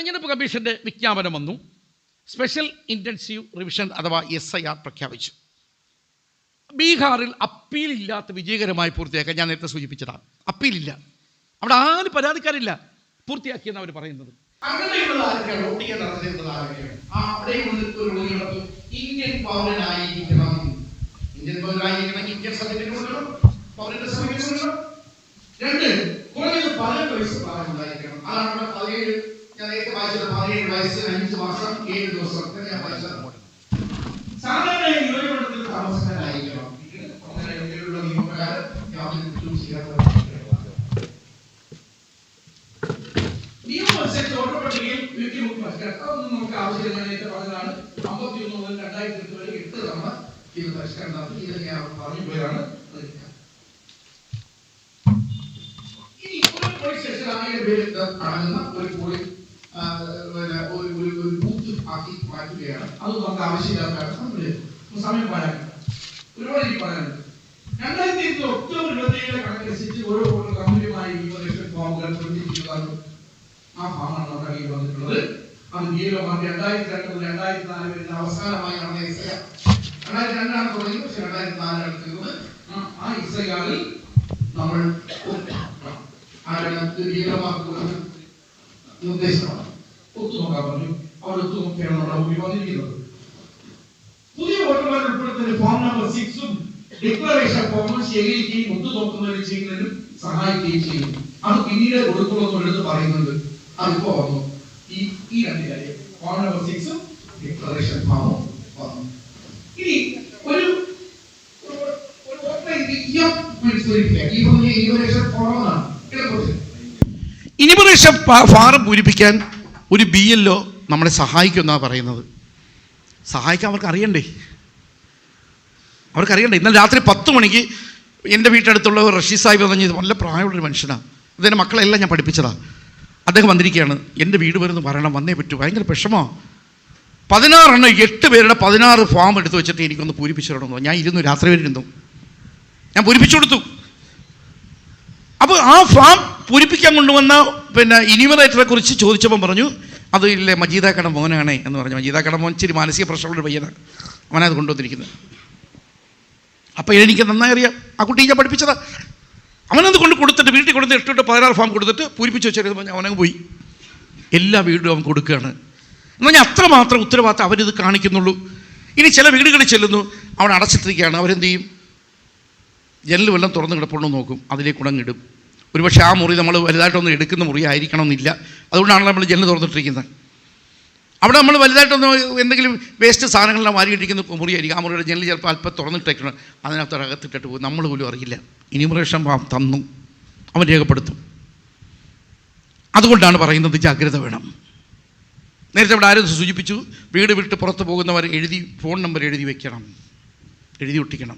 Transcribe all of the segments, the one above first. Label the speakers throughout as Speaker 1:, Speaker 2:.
Speaker 1: തെരഞ്ഞെടുപ്പ് കമ്മീഷൻ്റെ വിജ്ഞാപനം വന്നു. സ്പെഷ്യൽ ഇൻറ്റൻസീവ് റിവിഷൻ അഥവാ SIR പ്രഖ്യാപിച്ചു. ബീഹാറിൽ അപ്പീലില്ലാത്ത വിജയകരമായി പൂർത്തിയാക്കാൻ ഞാൻ നേരത്തെ സൂചിപ്പിച്ചതാണ്. അപ്പീലില്ല, അവിടെ ആരും പരാതിക്കാരില്ല, പൂർത്തിയാക്കിയെന്ന് അവർ പറയുന്നത്. ഇന്ത്യൻ പൗരനായിരിക്കണം, ഇന്ത്യൻ സർട്ടിഫിക്കറ്റ് കൊടുക്കണം, പൗരന്റെ സർട്ടിഫിക്കറ്റ് കൊടുക്കണം. രണ്ട്, കുറഞ്ഞത് 18 വയസ്സ് പ്രായമുണ്ടായിരിക്കണം. അതാണ് 17, ഞാൻ നേരത്തെ വായിച്ചത് 17 വയസ്സ് 5 മാസം 7 ദിവസം ഞാൻ വായിച്ചത്. സാധാരണ യുവജനത്തിൽ താമസക്കാരായിരിക്കണം. അങ്ങനെയുള്ള നിയമപ്രകാരം നിയമമനുസരിച്ച് വോട്ടർ പട്ടികയിൽ അതൊന്നും നമുക്ക് ആവശ്യമില്ല. ഞാൻ നേരത്തെ പറഞ്ഞതാണ് 51 മുതൽ 2008 വരെ 8 തവണ ഇത് പരിഷ്കരണം നടത്തി. ഇത് ഞാൻ പറഞ്ഞു പോയാണ്. ഇനി ഒരു പോലീസ് സ്റ്റേഷൻ 1000 പേര് അടങ്ങുന്ന ഒരു പോലീസ് ഒരു ബൂത്ത് ആക്കി മാറ്റുകയാണ്. അത് നമുക്ക് ആവശ്യമില്ലാത്ത സമയം പാഴാക്കണം. ഒരുപാട് എനിക്ക് പറയാനുണ്ട്. 2008 ഒക്ടോബർ 27 കണക്കനുസരിച്ച് ഓരോ കമ്പനിയുമായി ഫോമുകൾ പ്രവർത്തിച്ചിട്ടുള്ളത്. ആ ഫാമാണ് നമ്മുടെ കയ്യിൽ വന്നിട്ടുള്ളത്. അത് നീലമാണ്. 2002 മുതൽ 2004 വരെ അവസാനമായി നടന്ന SIR. 2002 തുടങ്ങി, പക്ഷെ 2004 എടുക്കുന്നത്. ആ SIR-ൽ നമ്മൾ നിർദ്ദേശമാണ് ഒത്തുനോക്കാൻ പറഞ്ഞു. അവർ ഒത്തുനോക്കിയാണ് നമ്മുടെ മുമ്പിൽ വന്നിരിക്കുന്നത്. പുതിയ വോട്ടർമാർ ഉൾപ്പെടുത്തുന്ന ഫോം നമ്പർ 6 ഡിക്ലറേഷൻ ഫോമും ശേഖരിക്കുകയും ഒത്തുനോക്കുന്നവരും ചെയ്യുന്നതിനും സഹായിക്കുകയും ചെയ്യും. അത് പിന്നീട് കൊടുക്കുമെന്ന് എടുത്ത് പറയുന്നുണ്ട്. അതിപ്പോ വന്നു. ഈ രണ്ട് കാര്യം, ഫോം നമ്പർ 6 ഡിക്ലറേഷൻ ഫോമും വന്നു. ഇനി ഒരു ഇനിമറേഷൻ ഫാറം പൂരിപ്പിക്കാൻ ഒരു BLO നമ്മളെ സഹായിക്കുമെന്നാണ് പറയുന്നത്. സഹായിക്കാൻ അവർക്ക് അറിയണ്ടേ? ഇന്നലെ രാത്രി 10 മണിക്ക് എൻ്റെ വീട്ടടുത്തുള്ള റഷീദ് സാഹിബ് പറഞ്ഞ നല്ല പ്രായമുള്ളൊരു മനുഷ്യനാണ്. അദ്ദേഹം മക്കളെല്ലാം ഞാൻ പഠിപ്പിച്ചതാണ്. അദ്ദേഹം വന്നിരിക്കുകയാണ്. എൻ്റെ വീട് വരുന്ന പറയണം, വന്നേ പറ്റൂ. ഭയങ്കര വിഷമമാണ്. 16 8 പേരുടെ 16 ഫോം എടുത്ത് വെച്ചിട്ട് എനിക്കൊന്ന് പൂരിപ്പിച്ചു തരണമെന്നോ. ഞാൻ ഇരുന്നു, രാത്രി വരെ ഇരുന്നു, ഞാൻ പൂരിപ്പിച്ചു കൊടുത്തു. അപ്പോൾ ആ ഫോം പൂരിപ്പിക്കാൻ കൊണ്ടുവന്ന ഇനിമറേറ്ററെ കുറിച്ച് ചോദിച്ചപ്പം പറഞ്ഞു, അത് ഇല്ലേ മജീദാക്കട മോനാണേ എന്ന് പറഞ്ഞു. മജീദാക്കട മോൻ ഇച്ചിരി മാനസിക പ്രശ്നമുള്ളൊരു പയ്യനാണ്, അവനത് കൊണ്ടുവന്നിരിക്കുന്നത്. അപ്പോൾ എനിക്ക് നന്നായി അറിയാം, ആ കുട്ടി ഞാൻ പഠിപ്പിച്ചതാ. അവനത് കൊടുത്തിട്ട് വീട്ടിൽ കൊടുത്ത് 8 16 ഫോം കൊടുത്തിട്ട് പൂരിപ്പിച്ച് വെച്ചിരുന്നു. പറഞ്ഞാൽ അവനങ്ങ് പോയി. എല്ലാ വീടും അവൻ കൊടുക്കുകയാണ്. എന്ന് പറഞ്ഞാൽ അത്രമാത്രം ഉത്തരവാദിത്തം അവരിത് കാണിക്കുന്നുള്ളൂ. ഇനി ചില വീടുകളിൽ ചെല്ലുന്നു, അവിടെ അടച്ചിട്ടിരിക്കുകയാണ്. അവരെന്ത് ചെയ്യും? ജനൽ വെള്ളം തുറന്ന് കിടപ്പുണ്ടോ നോക്കും, അതിലേക്ക് ഉടങ്ങിടും. ഒരുപക്ഷെ ആ മുറി നമ്മൾ വലുതായിട്ടൊന്നും എടുക്കുന്ന മുറി ആയിരിക്കണമെന്നില്ല. അതുകൊണ്ടാണ് നമ്മൾ ജനൽ തുറന്നിട്ടിരിക്കുന്നത്. അവിടെ നമ്മൾ വലുതായിട്ടൊന്നും എന്തെങ്കിലും വേസ്റ്റ് സാധനങ്ങളെല്ലാം വാരിയിട്ടിരിക്കുന്ന മുറിയായിരിക്കും. ആ മുറിയുടെ ജനൽ ചിലപ്പോൾ അല്പം തുറന്നിട്ടേക്കണം, അതിനകത്തകത്തിട്ടിട്ട് പോകും, നമ്മൾ പോലും അറിയില്ല. ഇനിമറേഷൻ ഫാം തന്നു, അവൻ രേഖപ്പെടുത്തും. അതുകൊണ്ടാണ് പറയുന്നത് ജാഗ്രത വേണം. നേരത്തെ ഇവിടെ ആരും സൂചിപ്പിച്ചു, വീട് വിട്ട് പുറത്ത് പോകുന്നവർ ഫോൺ നമ്പർ എഴുതി വെക്കണം, എഴുതി ഒട്ടിക്കണം.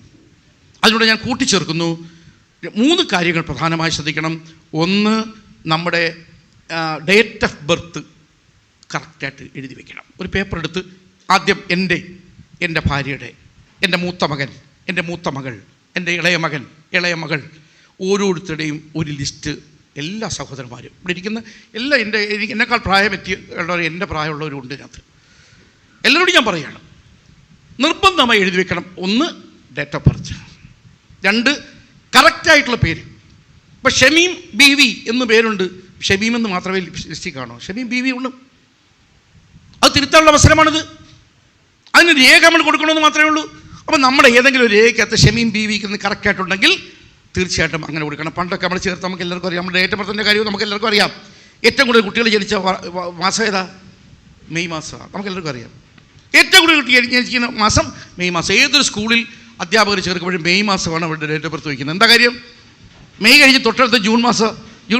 Speaker 1: അതിലൂടെ ഞാൻ കൂട്ടിച്ചേർക്കുന്നു 3 കാര്യങ്ങൾ പ്രധാനമായി ശ്രദ്ധിക്കണം. ഒന്ന്, നമ്മുടെ ഡേറ്റ് ഓഫ് ബർത്ത് കറക്റ്റായിട്ട് എഴുതി വെക്കണം. ഒരു പേപ്പർ എടുത്ത് ആദ്യം എൻ്റെ ഭാര്യയുടെ, എൻ്റെ മൂത്ത മകൻ, എൻ്റെ മൂത്ത മകൾ, എൻ്റെ ഇളയ മകൻ, ഇളയ മകൾ, ഓരോരുത്തരുടെയും ഒരു ലിസ്റ്റ്. എല്ലാ സഹോദരന്മാരും ഇവിടെ ഇരിക്കുന്ന എല്ലാ എന്നെക്കാൾ പ്രായമെത്തിയുള്ളവർ, എൻ്റെ പ്രായമുള്ളവരും ഉണ്ട് ഇതിനകത്ത്. എല്ലാവരോടും ഞാൻ പറയുകയാണ്, നിർബന്ധമായി എഴുതി വെക്കണം. 1 ഡേറ്റ് ഓഫ് ബർത്ത്, 2 കറക്റ്റായിട്ടുള്ള പേര്. ഇപ്പം ഷമീം BV എന്ന് പേരുണ്ട്, ഷമീം എന്ന് മാത്രമേ ലിസ്റ്റിൽ കാണൂ. ഷമീം BV ഉണ്ട്, അത് തിരുത്താനുള്ള അവസരമാണിത്. അതിന് രേഖ നമ്മൾ കൊടുക്കണമെന്ന് മാത്രമേ ഉള്ളൂ. അപ്പം നമ്മുടെ ഏതെങ്കിലും ഒരു രേഖയ്ക്കകത്ത് ഷമീം BV എന്ന് കറക്റ്റായിട്ടുണ്ടെങ്കിൽ തീർച്ചയായിട്ടും അങ്ങനെ കൊടുക്കണം. പണ്ടൊക്കെ നമ്മൾ ചേർത്ത് നമുക്ക് എല്ലാവർക്കും അറിയാം. നമ്മുടെ ഡേറ്റ് ഓഫ് ബർത്തിൻ്റെ കാര്യവും നമുക്ക് എല്ലാവർക്കും അറിയാം. ഏറ്റവും കൂടുതൽ കുട്ടികൾ ജനിച്ച മാസം ഏതാ? മെയ് മാസമാണ്, നമുക്ക് എല്ലാവർക്കും അറിയാം. ഏറ്റവും കൂടുതൽ കുട്ടികൾ ജനിക്കുന്ന മാസം മെയ് മാസം. ഏതൊരു സ്കൂളിൽ അധ്യാപകർ ചേർക്കുമ്പോഴും മെയ് മാസമാണ് അവരുടെ ഡേറ്റ് ഓഫ് ബർത്ത് വയ്ക്കുന്നത്. എന്താ കാര്യം? മെയ് കഴിഞ്ഞ് തൊട്ടടുത്ത് ജൂൺ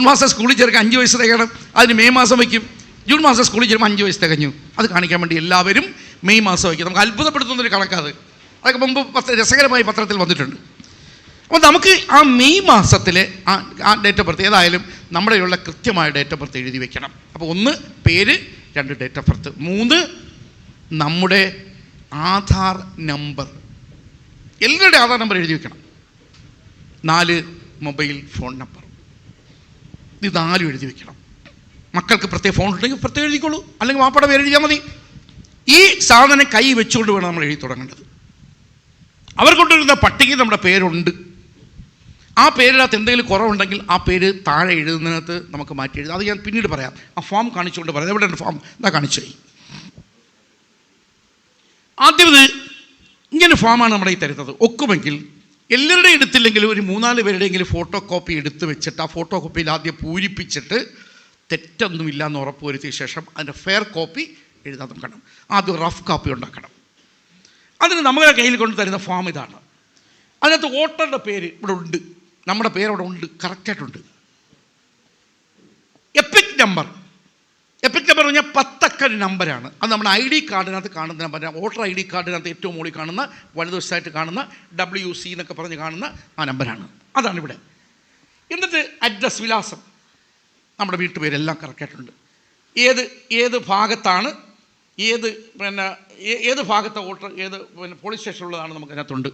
Speaker 1: മാസം സ്കൂളിൽ ചേർക്കാൻ 5 വയസ്സ് തികയണം, അതിന് മെയ് മാസം വയ്ക്കും. ജൂൺ മാസം സ്കൂളിൽ ചേരുമ്പോൾ 5 വയസ്സ് തികഞ്ഞു. അത് കാണിക്കാൻ വേണ്ടി എല്ലാവരും മെയ് മാസം വയ്ക്കും. നമുക്ക് അത്ഭുതപ്പെടുത്തുന്നൊരു കണക്കാത്. അതൊക്കെ മുമ്പ് രസകരമായി പത്രത്തിൽ വന്നിട്ടുണ്ട്. അപ്പോൾ നമുക്ക് ആ മെയ് മാസത്തിലെ ആ ഡേറ്റ് ഓഫ് ബർത്ത് ഏതായാലും നമ്മുടെയുള്ള കൃത്യമായ ഡേറ്റ് ഓഫ് ബർത്ത് എഴുതി വെക്കണം. അപ്പോൾ 1 പേര്, 2 ഡേറ്റ് ഓഫ് ബർത്ത്, 3 നമ്മുടെ ആധാർ നമ്പർ, എല്ലാവരുടെ ആധാർ നമ്പർ എഴുതി വെക്കണം. 4 മൊബൈൽ ഫോൺ നമ്പർ, ഇത് 4 എഴുതി വെക്കണം. മക്കൾക്ക് പ്രത്യേക ഫോൺ ഉണ്ടെങ്കിൽ പ്രത്യേകം എഴുതിക്കോളൂ, അല്ലെങ്കിൽ വാപ്പയുടെ പേര് എഴുതിയാൽ മതി. ഈ സാധനം കൈ വെച്ചുകൊണ്ട് വേണം നമ്മൾ എഴുതി തുടങ്ങേണ്ടത്. അവർ കൊണ്ടുവരുന്ന പട്ടികയിൽ നമ്മുടെ പേരുണ്ട്. ആ പേരിനകത്ത് എന്തെങ്കിലും കുറവുണ്ടെങ്കിൽ ആ പേര് താഴെ എഴുതുന്നതിനകത്ത് നമുക്ക് മാറ്റി എഴുതാം. അത് ഞാൻ പിന്നീട് പറയാം. ആ ഫോം കാണിച്ചുകൊണ്ട് പറയാം. എവിടെ ഫോം എന്താ കാണിച്ചു. ആദ്യം ഇത് ഇങ്ങനെ ഫോമാണ് നമ്മുടെ ഈ തരുന്നത്. ഒക്കുമെങ്കിൽ എല്ലാവരുടെയും എടുത്തില്ലെങ്കിലും ഒരു 3-4 പേരുടെയെങ്കിലും ഫോട്ടോ കോപ്പി എടുത്ത് വെച്ചിട്ട് ആ ഫോട്ടോ കോപ്പിയിൽ ആദ്യം പൂരിപ്പിച്ചിട്ട് തെറ്റൊന്നുമില്ല എന്ന് ഉറപ്പ് വരുത്തിയ ശേഷം അതിൻ്റെ ഫെയർ കോപ്പി എഴുതാൻ നോക്കണം. ആദ്യം റഫ് കോപ്പി ഉണ്ടാക്കണം. അതിന് നമ്മുടെ കയ്യിൽ കൊണ്ട് തരുന്ന ഫോം ഇതാണ്. അതിനകത്ത് വോട്ടറുടെ പേര് ഇവിടെ ഉണ്ട്, നമ്മുടെ പേര് അവിടെ ഉണ്ട്, കറക്റ്റായിട്ടുണ്ട്. എപ്പിക് നമ്പർ എന്ന് പറഞ്ഞാൽ 10 അക്ക നമ്പറാണ്. അത് നമ്മുടെ ID കാർഡിനകത്ത് കാണുന്ന നമ്പർ. വോട്ടർ ID കാർഡിനകത്ത് ഏറ്റവും മുകളിൽ കാണുന്ന വലതുവശത്തായിട്ട് കാണുന്ന WC എന്നൊക്കെ പറഞ്ഞ് കാണുന്ന ആ നമ്പറാണ്. അതാണ് ഇവിടെ. എന്നിട്ട് അഡ്രസ്, വിലാസം, നമ്മുടെ വീട്ടുപേരെല്ലാം കറക്റ്റായിട്ടുണ്ട്. ഏത് ഭാഗത്താണ്, ഏത് ഭാഗത്തെ വോട്ടർ, പോലീസ് സ്റ്റേഷനുള്ളതാണ് നമുക്ക് അതിനകത്തുണ്ട്.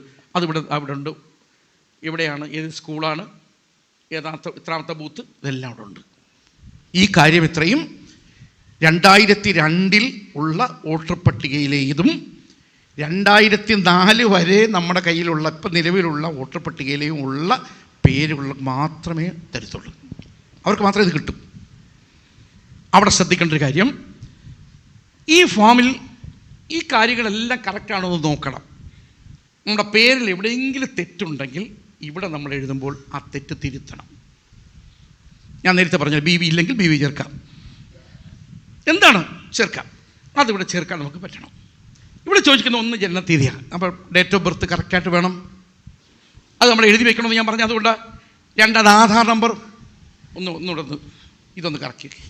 Speaker 1: അവിടെ ഉണ്ട്. എവിടെയാണ്, ഏത് സ്കൂളാണ്, എത്രാമത്തെ ബൂത്ത്, ഇതെല്ലാം അവിടെ ഉണ്ട്. ഈ കാര്യം ഇത്രയും 2002 ഉള്ള വോട്ടർ പട്ടികയിലെ ഇതും 2004 വരെ നമ്മുടെ കയ്യിലുള്ള ഇപ്പം നിലവിലുള്ള വോട്ടർ പട്ടികയിലെയും ഉള്ള പേരുകൾ മാത്രമേ തരത്തുള്ളൂ. അവർക്ക് മാത്രമേ ഇത് കിട്ടും. അവിടെ ശ്രദ്ധിക്കേണ്ട ഒരു കാര്യം, ഈ ഫോമിൽ ഈ കാര്യങ്ങളെല്ലാം കറക്റ്റാണോ എന്ന് നോക്കണം. നമ്മുടെ പേരിൽ എവിടെയെങ്കിലും തെറ്റുണ്ടെങ്കിൽ ഇവിടെ നമ്മൾ എഴുതുമ്പോൾ ആ തെറ്റ് തിരുത്തണം. ഞാൻ നേരത്തെ പറഞ്ഞാൽ BV ഇല്ലെങ്കിൽ BV ചേർക്കാം. എന്താണ് ചേർക്കാം, അതിവിടെ ചേർക്കാൻ നമുക്ക് പറ്റണം. ഇവിടെ ചോദിക്കുന്ന 1 ജനനത്തീയതിയാണ്. അപ്പോൾ ഡേറ്റ് ഓഫ് ബർത്ത് കറക്റ്റായിട്ട് വേണം. അത് നമ്മൾ എഴുതി വെക്കണമെന്ന് ഞാൻ പറഞ്ഞു. അതുകൊണ്ട് 2 അത് ആധാർ നമ്പർ ഒന്നുകൂടെ ഇതൊന്ന് കറക്റ്റ് ചെയ്യേ,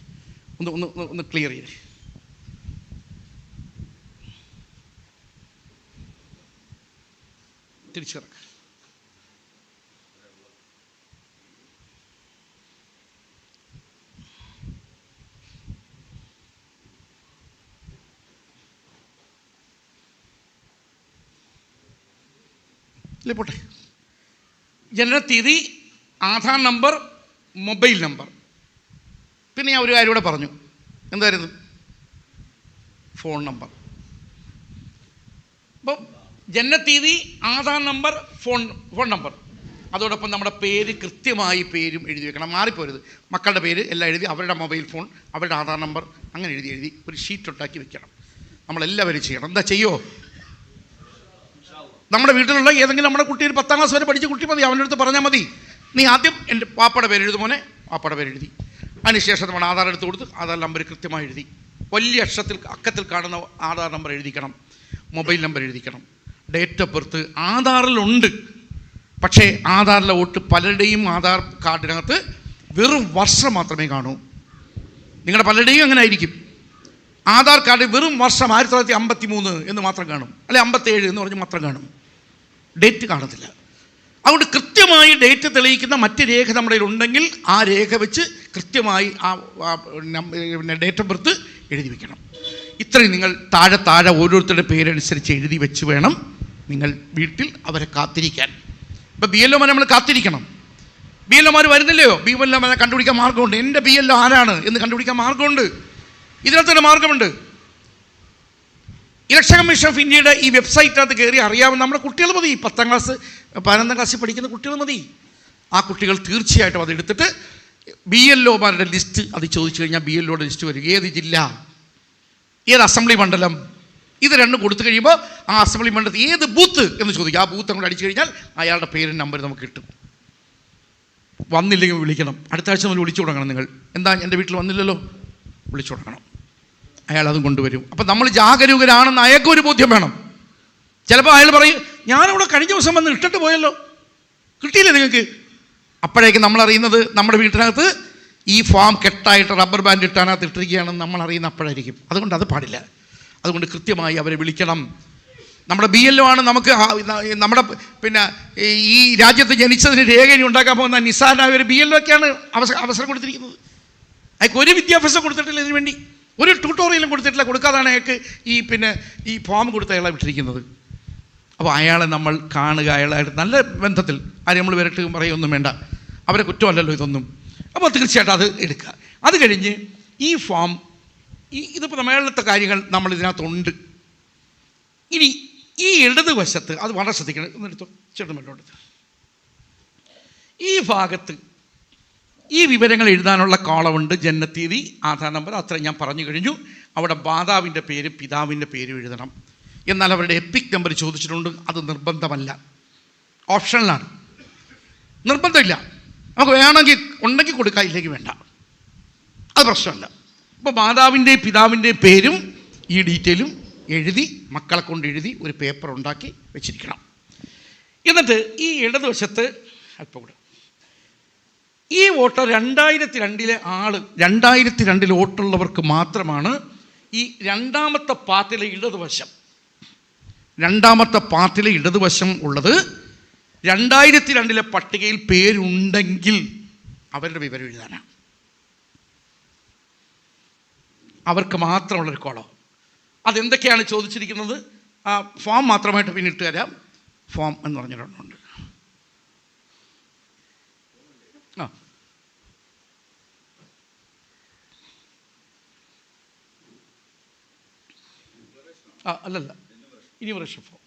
Speaker 1: ഒന്ന് ക്ലിയർ ചെയ്യേ. തിരിച്ചിറക്കുക. ഇല്ലേ, പോട്ടെ. ജനനത്തീയതി, ആധാർ നമ്പർ, മൊബൈൽ നമ്പർ. പിന്നെ ഞാൻ ഒരു കാര്യം കൂടെ പറഞ്ഞു. എന്തായിരുന്നു? Phone number. അപ്പോൾ ജനനത്തീയതി, ആധാർ നമ്പർ, ഫോൺ നമ്പർ. അതോടൊപ്പം നമ്മുടെ പേര്, കൃത്യമായി പേരും എഴുതി വെക്കണം. മാറിപ്പോരുത്. മക്കളുടെ പേര് എല്ലാം എഴുതി, അവരുടെ മൊബൈൽ ഫോൺ, അവരുടെ ആധാർ നമ്പർ അങ്ങനെ എഴുതി ഒരു ഷീറ്റ് ഉണ്ടാക്കി വെക്കണം. നമ്മളെല്ലാവരും ചെയ്യണം. എന്താ ചെയ്യുമോ? നമ്മുടെ വീട്ടിലുള്ള ഏതെങ്കിലും നമ്മുടെ കുട്ടി ഒരു 10ാം ക്ലാസ് വരെ പഠിച്ച കുട്ടി മതി, അവൻ്റെ അടുത്ത് പറഞ്ഞാൽ മതി, നീ ആദ്യം എൻ്റെ പാപ്പയുടെ പേര് എഴുതുമോനെ, പാപ്പയുടെ പേര് എഴുതി. അതിനുശേഷം നമ്മൾ ആധാർ എടുത്ത് കൊടുത്ത് ആധാർ നമ്പർ കൃത്യമായി എഴുതി, വലിയ അക്കത്തിൽ കാണുന്ന ആധാർ നമ്പർ എഴുതിക്കണം, മൊബൈൽ നമ്പർ എഴുതിക്കണം. ഡേറ്റ് ഓഫ് ബർത്ത് ആധാറിലുണ്ട്. പക്ഷേ ആധാറിലെ വോട്ട് പലരുടെയും ആധാർ കാർഡിനകത്ത് വെറും വർഷം മാത്രമേ കാണൂ. നിങ്ങളുടെ പലരുടെയും അങ്ങനെ ആയിരിക്കും. ആധാർ കാർഡ് വെറും വർഷം 1953 എന്ന് മാത്രം കാണും, അല്ലെ 57 എന്ന് പറഞ്ഞ് മാത്രം കാണും. ഡേറ്റ് കാണത്തില്ല. അതുകൊണ്ട് കൃത്യമായി ഡേറ്റ് തെളിയിക്കുന്ന മറ്റ് രേഖ നമ്മുടെ ഉണ്ടെങ്കിൽ ആ രേഖ വെച്ച് കൃത്യമായി ആ ഡേറ്റ് ഓഫ് ബർത്ത് എഴുതി വയ്ക്കണം. ഇത്രയും നിങ്ങൾ താഴെ ഓരോരുത്തരുടെ പേരനുസരിച്ച് എഴുതി വെച്ച് വേണം നിങ്ങൾ വീട്ടിൽ അവരെ കാത്തിരിക്കാൻ. ഇപ്പോൾ BLO നമ്മൾ കാത്തിരിക്കണം. BLO വരുന്നില്ലയോ? BLO കണ്ടുപിടിക്കാൻ മാർഗമുണ്ട്. എൻ്റെ BLO ആരാണ് എന്ന് കണ്ടുപിടിക്കാൻ മാർഗമുണ്ട്. ഇതിനകത്ത് തന്നെ മാർഗമുണ്ട്. ഇലക്ഷൻ കമ്മീഷൻ ഓഫ് ഇന്ത്യയുടെ ഈ വെബ്സൈറ്റിനകത്ത് കയറി അറിയാവുന്ന നമ്മുടെ കുട്ടികൾ മതി. 10ാം ക്ലാസ് 11ാം ക്ലാസ്സിൽ പഠിക്കുന്ന കുട്ടികൾ മതി. ആ കുട്ടികൾ തീർച്ചയായിട്ടും അതെടുത്തിട്ട് BLOമാരുടെ ലിസ്റ്റ് അത് ചോദിച്ചു കഴിഞ്ഞാൽ BLOയുടെ ലിസ്റ്റ് വരും. ഏത് ജില്ല, ഏത് അസംബ്ലി മണ്ഡലം, ഇത് രണ്ടും കൊടുത്തു കഴിയുമ്പോൾ ആ അസംബ്ലി മണ്ഡലത്തിൽ ഏത് ബൂത്ത് എന്ന് ചോദിക്കും. ആ ബൂത്ത് അങ്ങോട്ട് അടിച്ചു കഴിഞ്ഞാൽ അയാളുടെ പേരും നമ്പർ നമുക്ക് കിട്ടും. വന്നില്ലെങ്കിൽ വിളിക്കണം. അടുത്ത ആഴ്ച നമ്മൾ വിളിച്ചു തുടങ്ങണം. നിങ്ങൾ എന്താ എൻ്റെ വീട്ടിൽ വന്നില്ലല്ലോ, വിളിച്ചു തുടങ്ങണം. അയാൾ അതും കൊണ്ടുവരും. അപ്പം നമ്മൾ ജാഗരൂകരാണെന്ന് അയാൾക്കൊരു ബോധ്യം വേണം. ചിലപ്പോൾ അയാൾ പറയും, ഞാനവിടെ കഴിഞ്ഞ ദിവസം വന്ന് ഇട്ടിട്ട് പോയല്ലോ, കിട്ടിയില്ലേ നിങ്ങൾക്ക്? അപ്പോഴേക്കും നമ്മളറിയുന്നത് നമ്മുടെ വീട്ടിനകത്ത് ഈ ഫോം കെട്ടായിട്ട് റബ്ബർ ബാൻഡ് ഇട്ടാനകത്ത് ഇട്ടിരിക്കുകയാണെന്ന് നമ്മൾ അറിയുന്ന അപ്പോഴായിരിക്കും. അതുകൊണ്ട് അത് പാടില്ല. അതുകൊണ്ട് കൃത്യമായി അവരെ വിളിക്കണം. നമ്മുടെ BLO ആണ് നമുക്ക് നമ്മുടെ ഈ രാജ്യത്ത് ജനിച്ചതിന് രേഖ ഉണ്ടാക്കാൻ പോകുന്ന നിസ്സാരമായ ഒരു BLOക്കാണ് അവസരം കൊടുത്തിരിക്കുന്നത്. അയാൾക്ക് ഒരു വിദ്യാഭ്യാസം കൊടുത്തിട്ടില്ല, ഇതിനു വേണ്ടി ഒരു ട്യൂട്ടോറിയലും കൊടുത്തിട്ടില്ല. കൊടുക്കാതാണ് അയാൾക്ക് ഈ ഫോം കൊടുത്ത് അയാളെ വിട്ടിരിക്കുന്നത്. അപ്പോൾ അയാളെ നമ്മൾ കാണുക, അയാളായിട്ട് നല്ല ബന്ധത്തിൽ ആരും നമ്മൾ വിരട്ടുകയും പറയുകയൊന്നും വേണ്ട. അവരെ കുറ്റമല്ലല്ലോ ഇതൊന്നും. അപ്പോൾ തീർച്ചയായിട്ടും അത് എടുക്കുക. അത് കഴിഞ്ഞ് ഈ ഫോം ഇതിപ്പോൾ മേളത്തെ കാര്യങ്ങൾ നമ്മൾ ഇതിനകത്തുണ്ട്. ഇനി ഈ ഇടതുവശത്ത് അത് വളരെ ശ്രദ്ധിക്കണം. എന്നെടുത്തോ ചേട്ടൻ മേലോട്ട്. ഈ ഭാഗത്ത് ഈ വിവരങ്ങൾ എഴുതാനുള്ള കോളമുണ്ട്. ജനനത്തീയതി, ആധാർ നമ്പർ, അത്ര ഞാൻ പറഞ്ഞു കഴിഞ്ഞു. അവിടെ മാതാവിൻ്റെ പേര് പിതാവിൻ്റെ പേരും എഴുതണം. എന്നാൽ അവരുടെ എപ്പിക് നമ്പർ ചോദിച്ചിട്ടുണ്ട്. അത് നിർബന്ധമല്ല, ഓപ്ഷണലാണ്, നിർബന്ധമില്ല. നമുക്ക് വേണമെങ്കിൽ ഉണ്ടെങ്കിൽ കൊടുക്കാം, ഇല്ലെങ്കിൽ വേണ്ട, അത് പ്രശ്നമല്ല. അപ്പോൾ മാതാവിൻ്റെയും പിതാവിൻ്റെയും പേരും ഈ ഡീറ്റെയിലും എഴുതി മക്കളെ കൊണ്ട് എഴുതി ഒരു പേപ്പർ ഉണ്ടാക്കി വെച്ചിരിക്കണം. എന്നിട്ട് ഈ ഇടതുവശത്ത് അല്പം കൂടെ ഈ വോട്ടർ 2002 ആൾ 2002 വോട്ടുള്ളവർക്ക് മാത്രമാണ് ഈ രണ്ടാമത്തെ പാർട്ടിലെ ഇടതുവശം ഉള്ളത്. 2002 പട്ടികയിൽ പേരുണ്ടെങ്കിൽ അവരുടെ വിവരം എഴുതാനാണ്. അവർക്ക് മാത്രമുള്ളൊരു കോളം. അതെന്തൊക്കെയാണ് ചോദിച്ചിരിക്കുന്നത്? ആ ഫോം മാത്രമായിട്ട് പിന്നിട്ട് തരാം. ഫോം എന്ന് പറഞ്ഞിട്ടുണ്ട്. അല്ലല്ല, ഇനിമറേഷൻ ഫോം.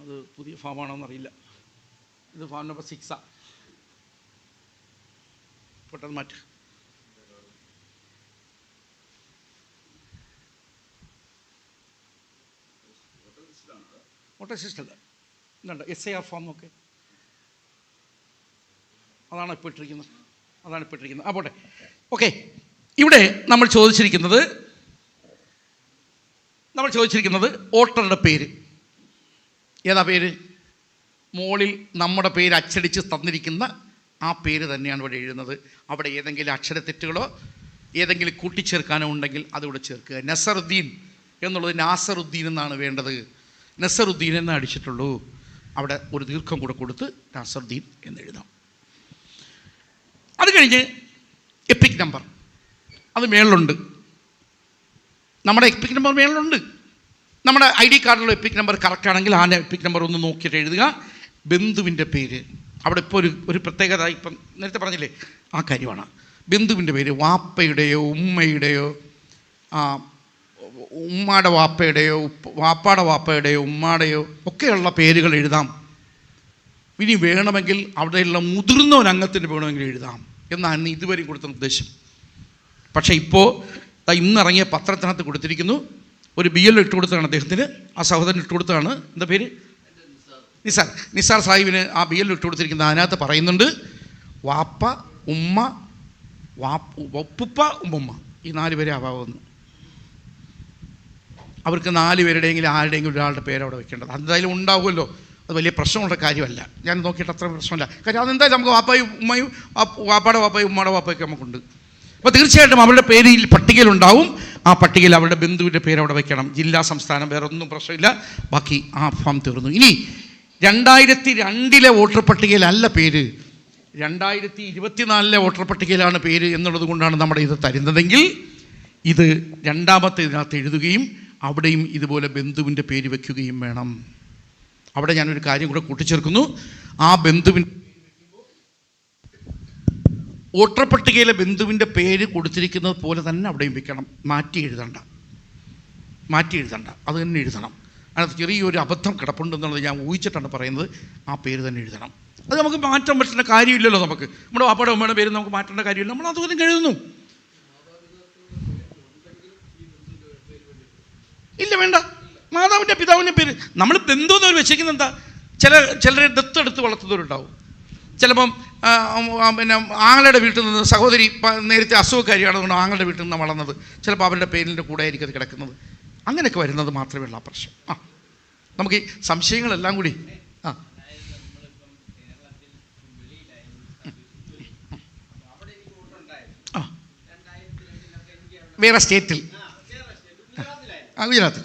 Speaker 1: അത് പുതിയ ഫോമാണോന്നറിയില്ല. ഇത് ഫോം നമ്പർ 6. പെട്ടെന്ന് മാറ്റ്. വോട്ടർ ലിസ്റ്റ് അല്ല, ഇതുണ്ട് SIR ഫോം. നോക്കെ, അതാണ് ഇപ്പോൾ ഇട്ടിരിക്കുന്നത്. ആ പോട്ടെ. ഓക്കെ, ഇവിടെ നമ്മൾ ചോദിച്ചിരിക്കുന്നത് വോട്ടറുടെ പേര്. ഏതാ പേര്? മോളിൽ നമ്മുടെ പേര് അച്ചടിച്ച് തന്നിരിക്കുന്ന ആ പേര് തന്നെയാണ് ഇവിടെ എഴുതുന്നത്. അവിടെ ഏതെങ്കിലും അക്ഷരത്തെറ്റുകളോ ഏതെങ്കിലും കൂട്ടിച്ചേർക്കാനോ ഉണ്ടെങ്കിൽ അതിവിടെ ചേർക്കുക. നസറുദ്ദീൻ എന്നുള്ളത് നാസറുദ്ദീൻ എന്നാണ് വേണ്ടത്. നസറുദ്ദീൻ എന്ന് അടിച്ചിട്ടുള്ളൂ. അവിടെ ഒരു ദീർഘം കൂടെ കൊടുത്ത് നാസറുദ്ദീൻ എന്നെഴുതാം. അത് കഴിഞ്ഞ് എപ്പിക് നമ്പർ അത് മേളിലുണ്ട്. നമ്മുടെ എപ്പിക് നമ്പർ മേളിലുണ്ട്. നമ്മുടെ ID കാർഡിലുള്ള എപ്പിക് നമ്പർ കറക്റ്റ് ആണെങ്കിൽ ആ എപ്പിക് നമ്പർ ഒന്ന് നോക്കിയിട്ട് എഴുതുക. ബന്ധുവിൻ്റെ പേര് അവിടെ ഇപ്പോൾ ഒരു പ്രത്യേകത, ഇപ്പം നേരത്തെ പറഞ്ഞില്ലേ ആ കാര്യമാണ്. ബന്ധുവിൻ്റെ പേര് വാപ്പയുടെയോ ഉമ്മയുടെയോ ഉമ്മാടെ വാപ്പയുടെയോ വാപ്പാടെ വാപ്പയുടെയോ ഉമ്മാടെയോ ഒക്കെയുള്ള പേരുകൾ എഴുതാം. ഇനി വേണമെങ്കിൽ അവിടെയുള്ള മുതിർന്ന ഒരു അംഗത്തിൻ്റെ വേണമെങ്കിൽ എഴുതാം എന്നാണ് ഇതുവരെ കൊടുത്ത നിർദ്ദേശം. പക്ഷേ ഇപ്പോൾ ഇന്നിറങ്ങിയ പത്രത്തിനകത്ത് കൊടുത്തിരിക്കുന്നു. ഒരു BL ഇട്ട് കൊടുത്തതാണ് അദ്ദേഹത്തിന്, ആ സഹോദരൻ ഇട്ട് കൊടുത്തതാണ്. എന്താ പേര്? നിസാർ സാഹിബിന് ആ BL ഇട്ട് കൊടുത്തിരിക്കുന്നത്. അതിനകത്ത് പറയുന്നുണ്ട് വാപ്പ, ഉമ്മ, ഉപ്പുപ്പ, ഉമ്മ, ഈ 4 പേരെ അഭാവമെന്ന്. അവർക്ക് 4 പേരുടെയെങ്കിലും ആരുടെയെങ്കിലും ഒരാളുടെ പേര് അവിടെ വെക്കേണ്ടത് എന്തായാലും ഉണ്ടാവുമല്ലോ. അത് വലിയ പ്രശ്നമുള്ള കാര്യമല്ല. ഞാൻ നോക്കിയിട്ട് അത്ര പ്രശ്നമില്ല. കാര്യം അതെന്തായാലും നമുക്ക് വാപ്പായും ഉമ്മയും വാപ്പാടെ വാപ്പയും ഉമ്മയുടെ വാപ്പയൊക്കെ നമുക്കുണ്ട്. അപ്പോൾ തീർച്ചയായിട്ടും അവരുടെ പേര് ഈ പട്ടികയിലുണ്ടാവും. ആ പട്ടികയിൽ അവരുടെ ബന്ധുവിൻ്റെ പേര് അവിടെ വെക്കണം. ജില്ലാ, സംസ്ഥാനം, വേറെ ഒന്നും പ്രശ്നമില്ല. ബാക്കി ആ ഫോം തീർന്നു. ഇനി 2002 വോട്ടർ പട്ടികയിലല്ല പേര്, 2024 വോട്ടർ പട്ടികയിലാണ് പേര് എന്നുള്ളത് കൊണ്ടാണ് നമ്മുടെ ഇത് തരുന്നതെങ്കിൽ ഇത് രണ്ടാമത്തെ ഇതിനകത്ത് എഴുതുകയും അവിടെയും ഇതുപോലെ ബന്ധുവിൻ്റെ പേര് വയ്ക്കുകയും വേണം. അവിടെ ഞാനൊരു കാര്യം കൂടെ കൂട്ടിച്ചേർക്കുന്നു. ആ ബന്ധുവിൻ്റെ വോട്ടർ പട്ടികയിലെ ബന്ധുവിൻ്റെ പേര് കൊടുത്തിരിക്കുന്നത് പോലെ തന്നെ അവിടെയും വെക്കണം. മാറ്റി എഴുതണ്ട, അത് തന്നെ എഴുതണം. അതിനകത്ത് ചെറിയൊരു അബദ്ധം കിടപ്പുണ്ടെന്നുള്ളത് ഞാൻ ഊഹിച്ചിട്ടാണ് പറയുന്നത്. ആ പേര് തന്നെ എഴുതണം. അത് നമുക്ക് മാറ്റാൻ പറ്റുന്ന കാര്യമില്ലല്ലോ. നമ്മുടെ വാപ്പയുടെ ഉമ്മയുടെ പേര് നമുക്ക് മാറ്റേണ്ട കാര്യമില്ല. നമ്മൾ അതുപോലെ എഴുതുന്നു. ഇല്ല, വേണ്ട. മാതാവിൻ്റെ പിതാവിൻ്റെ പേര് നമ്മൾ ബന്ധു എന്നവർ വെച്ചിരിക്കുന്നത് എന്താ? ചിലരെ ദത്തെടുത്ത് വളർത്തുന്നവരുണ്ടാവും. ചിലപ്പം പിന്നെ ആങ്ങളുടെ വീട്ടിൽ നിന്ന് സഹോദരി നേരത്തെ അസുഖക്കാരിയാണെന്നുകൊണ്ട് ആങ്ങളുടെ വീട്ടിൽ നിന്ന് വളർന്നത്, ചിലപ്പോൾ അവരുടെ പേരിൻ്റെ കൂടെ ആയിരിക്കും അത് കിടക്കുന്നത്. അങ്ങനെയൊക്കെ വരുന്നത് മാത്രമേ ഉള്ളൂ ആ പ്രശ്നം. നമുക്ക് ഈ സംശയങ്ങളെല്ലാം കൂടി വേറെ സ്റ്റേറ്റിൽ, ഗുജറാത്തിൽ.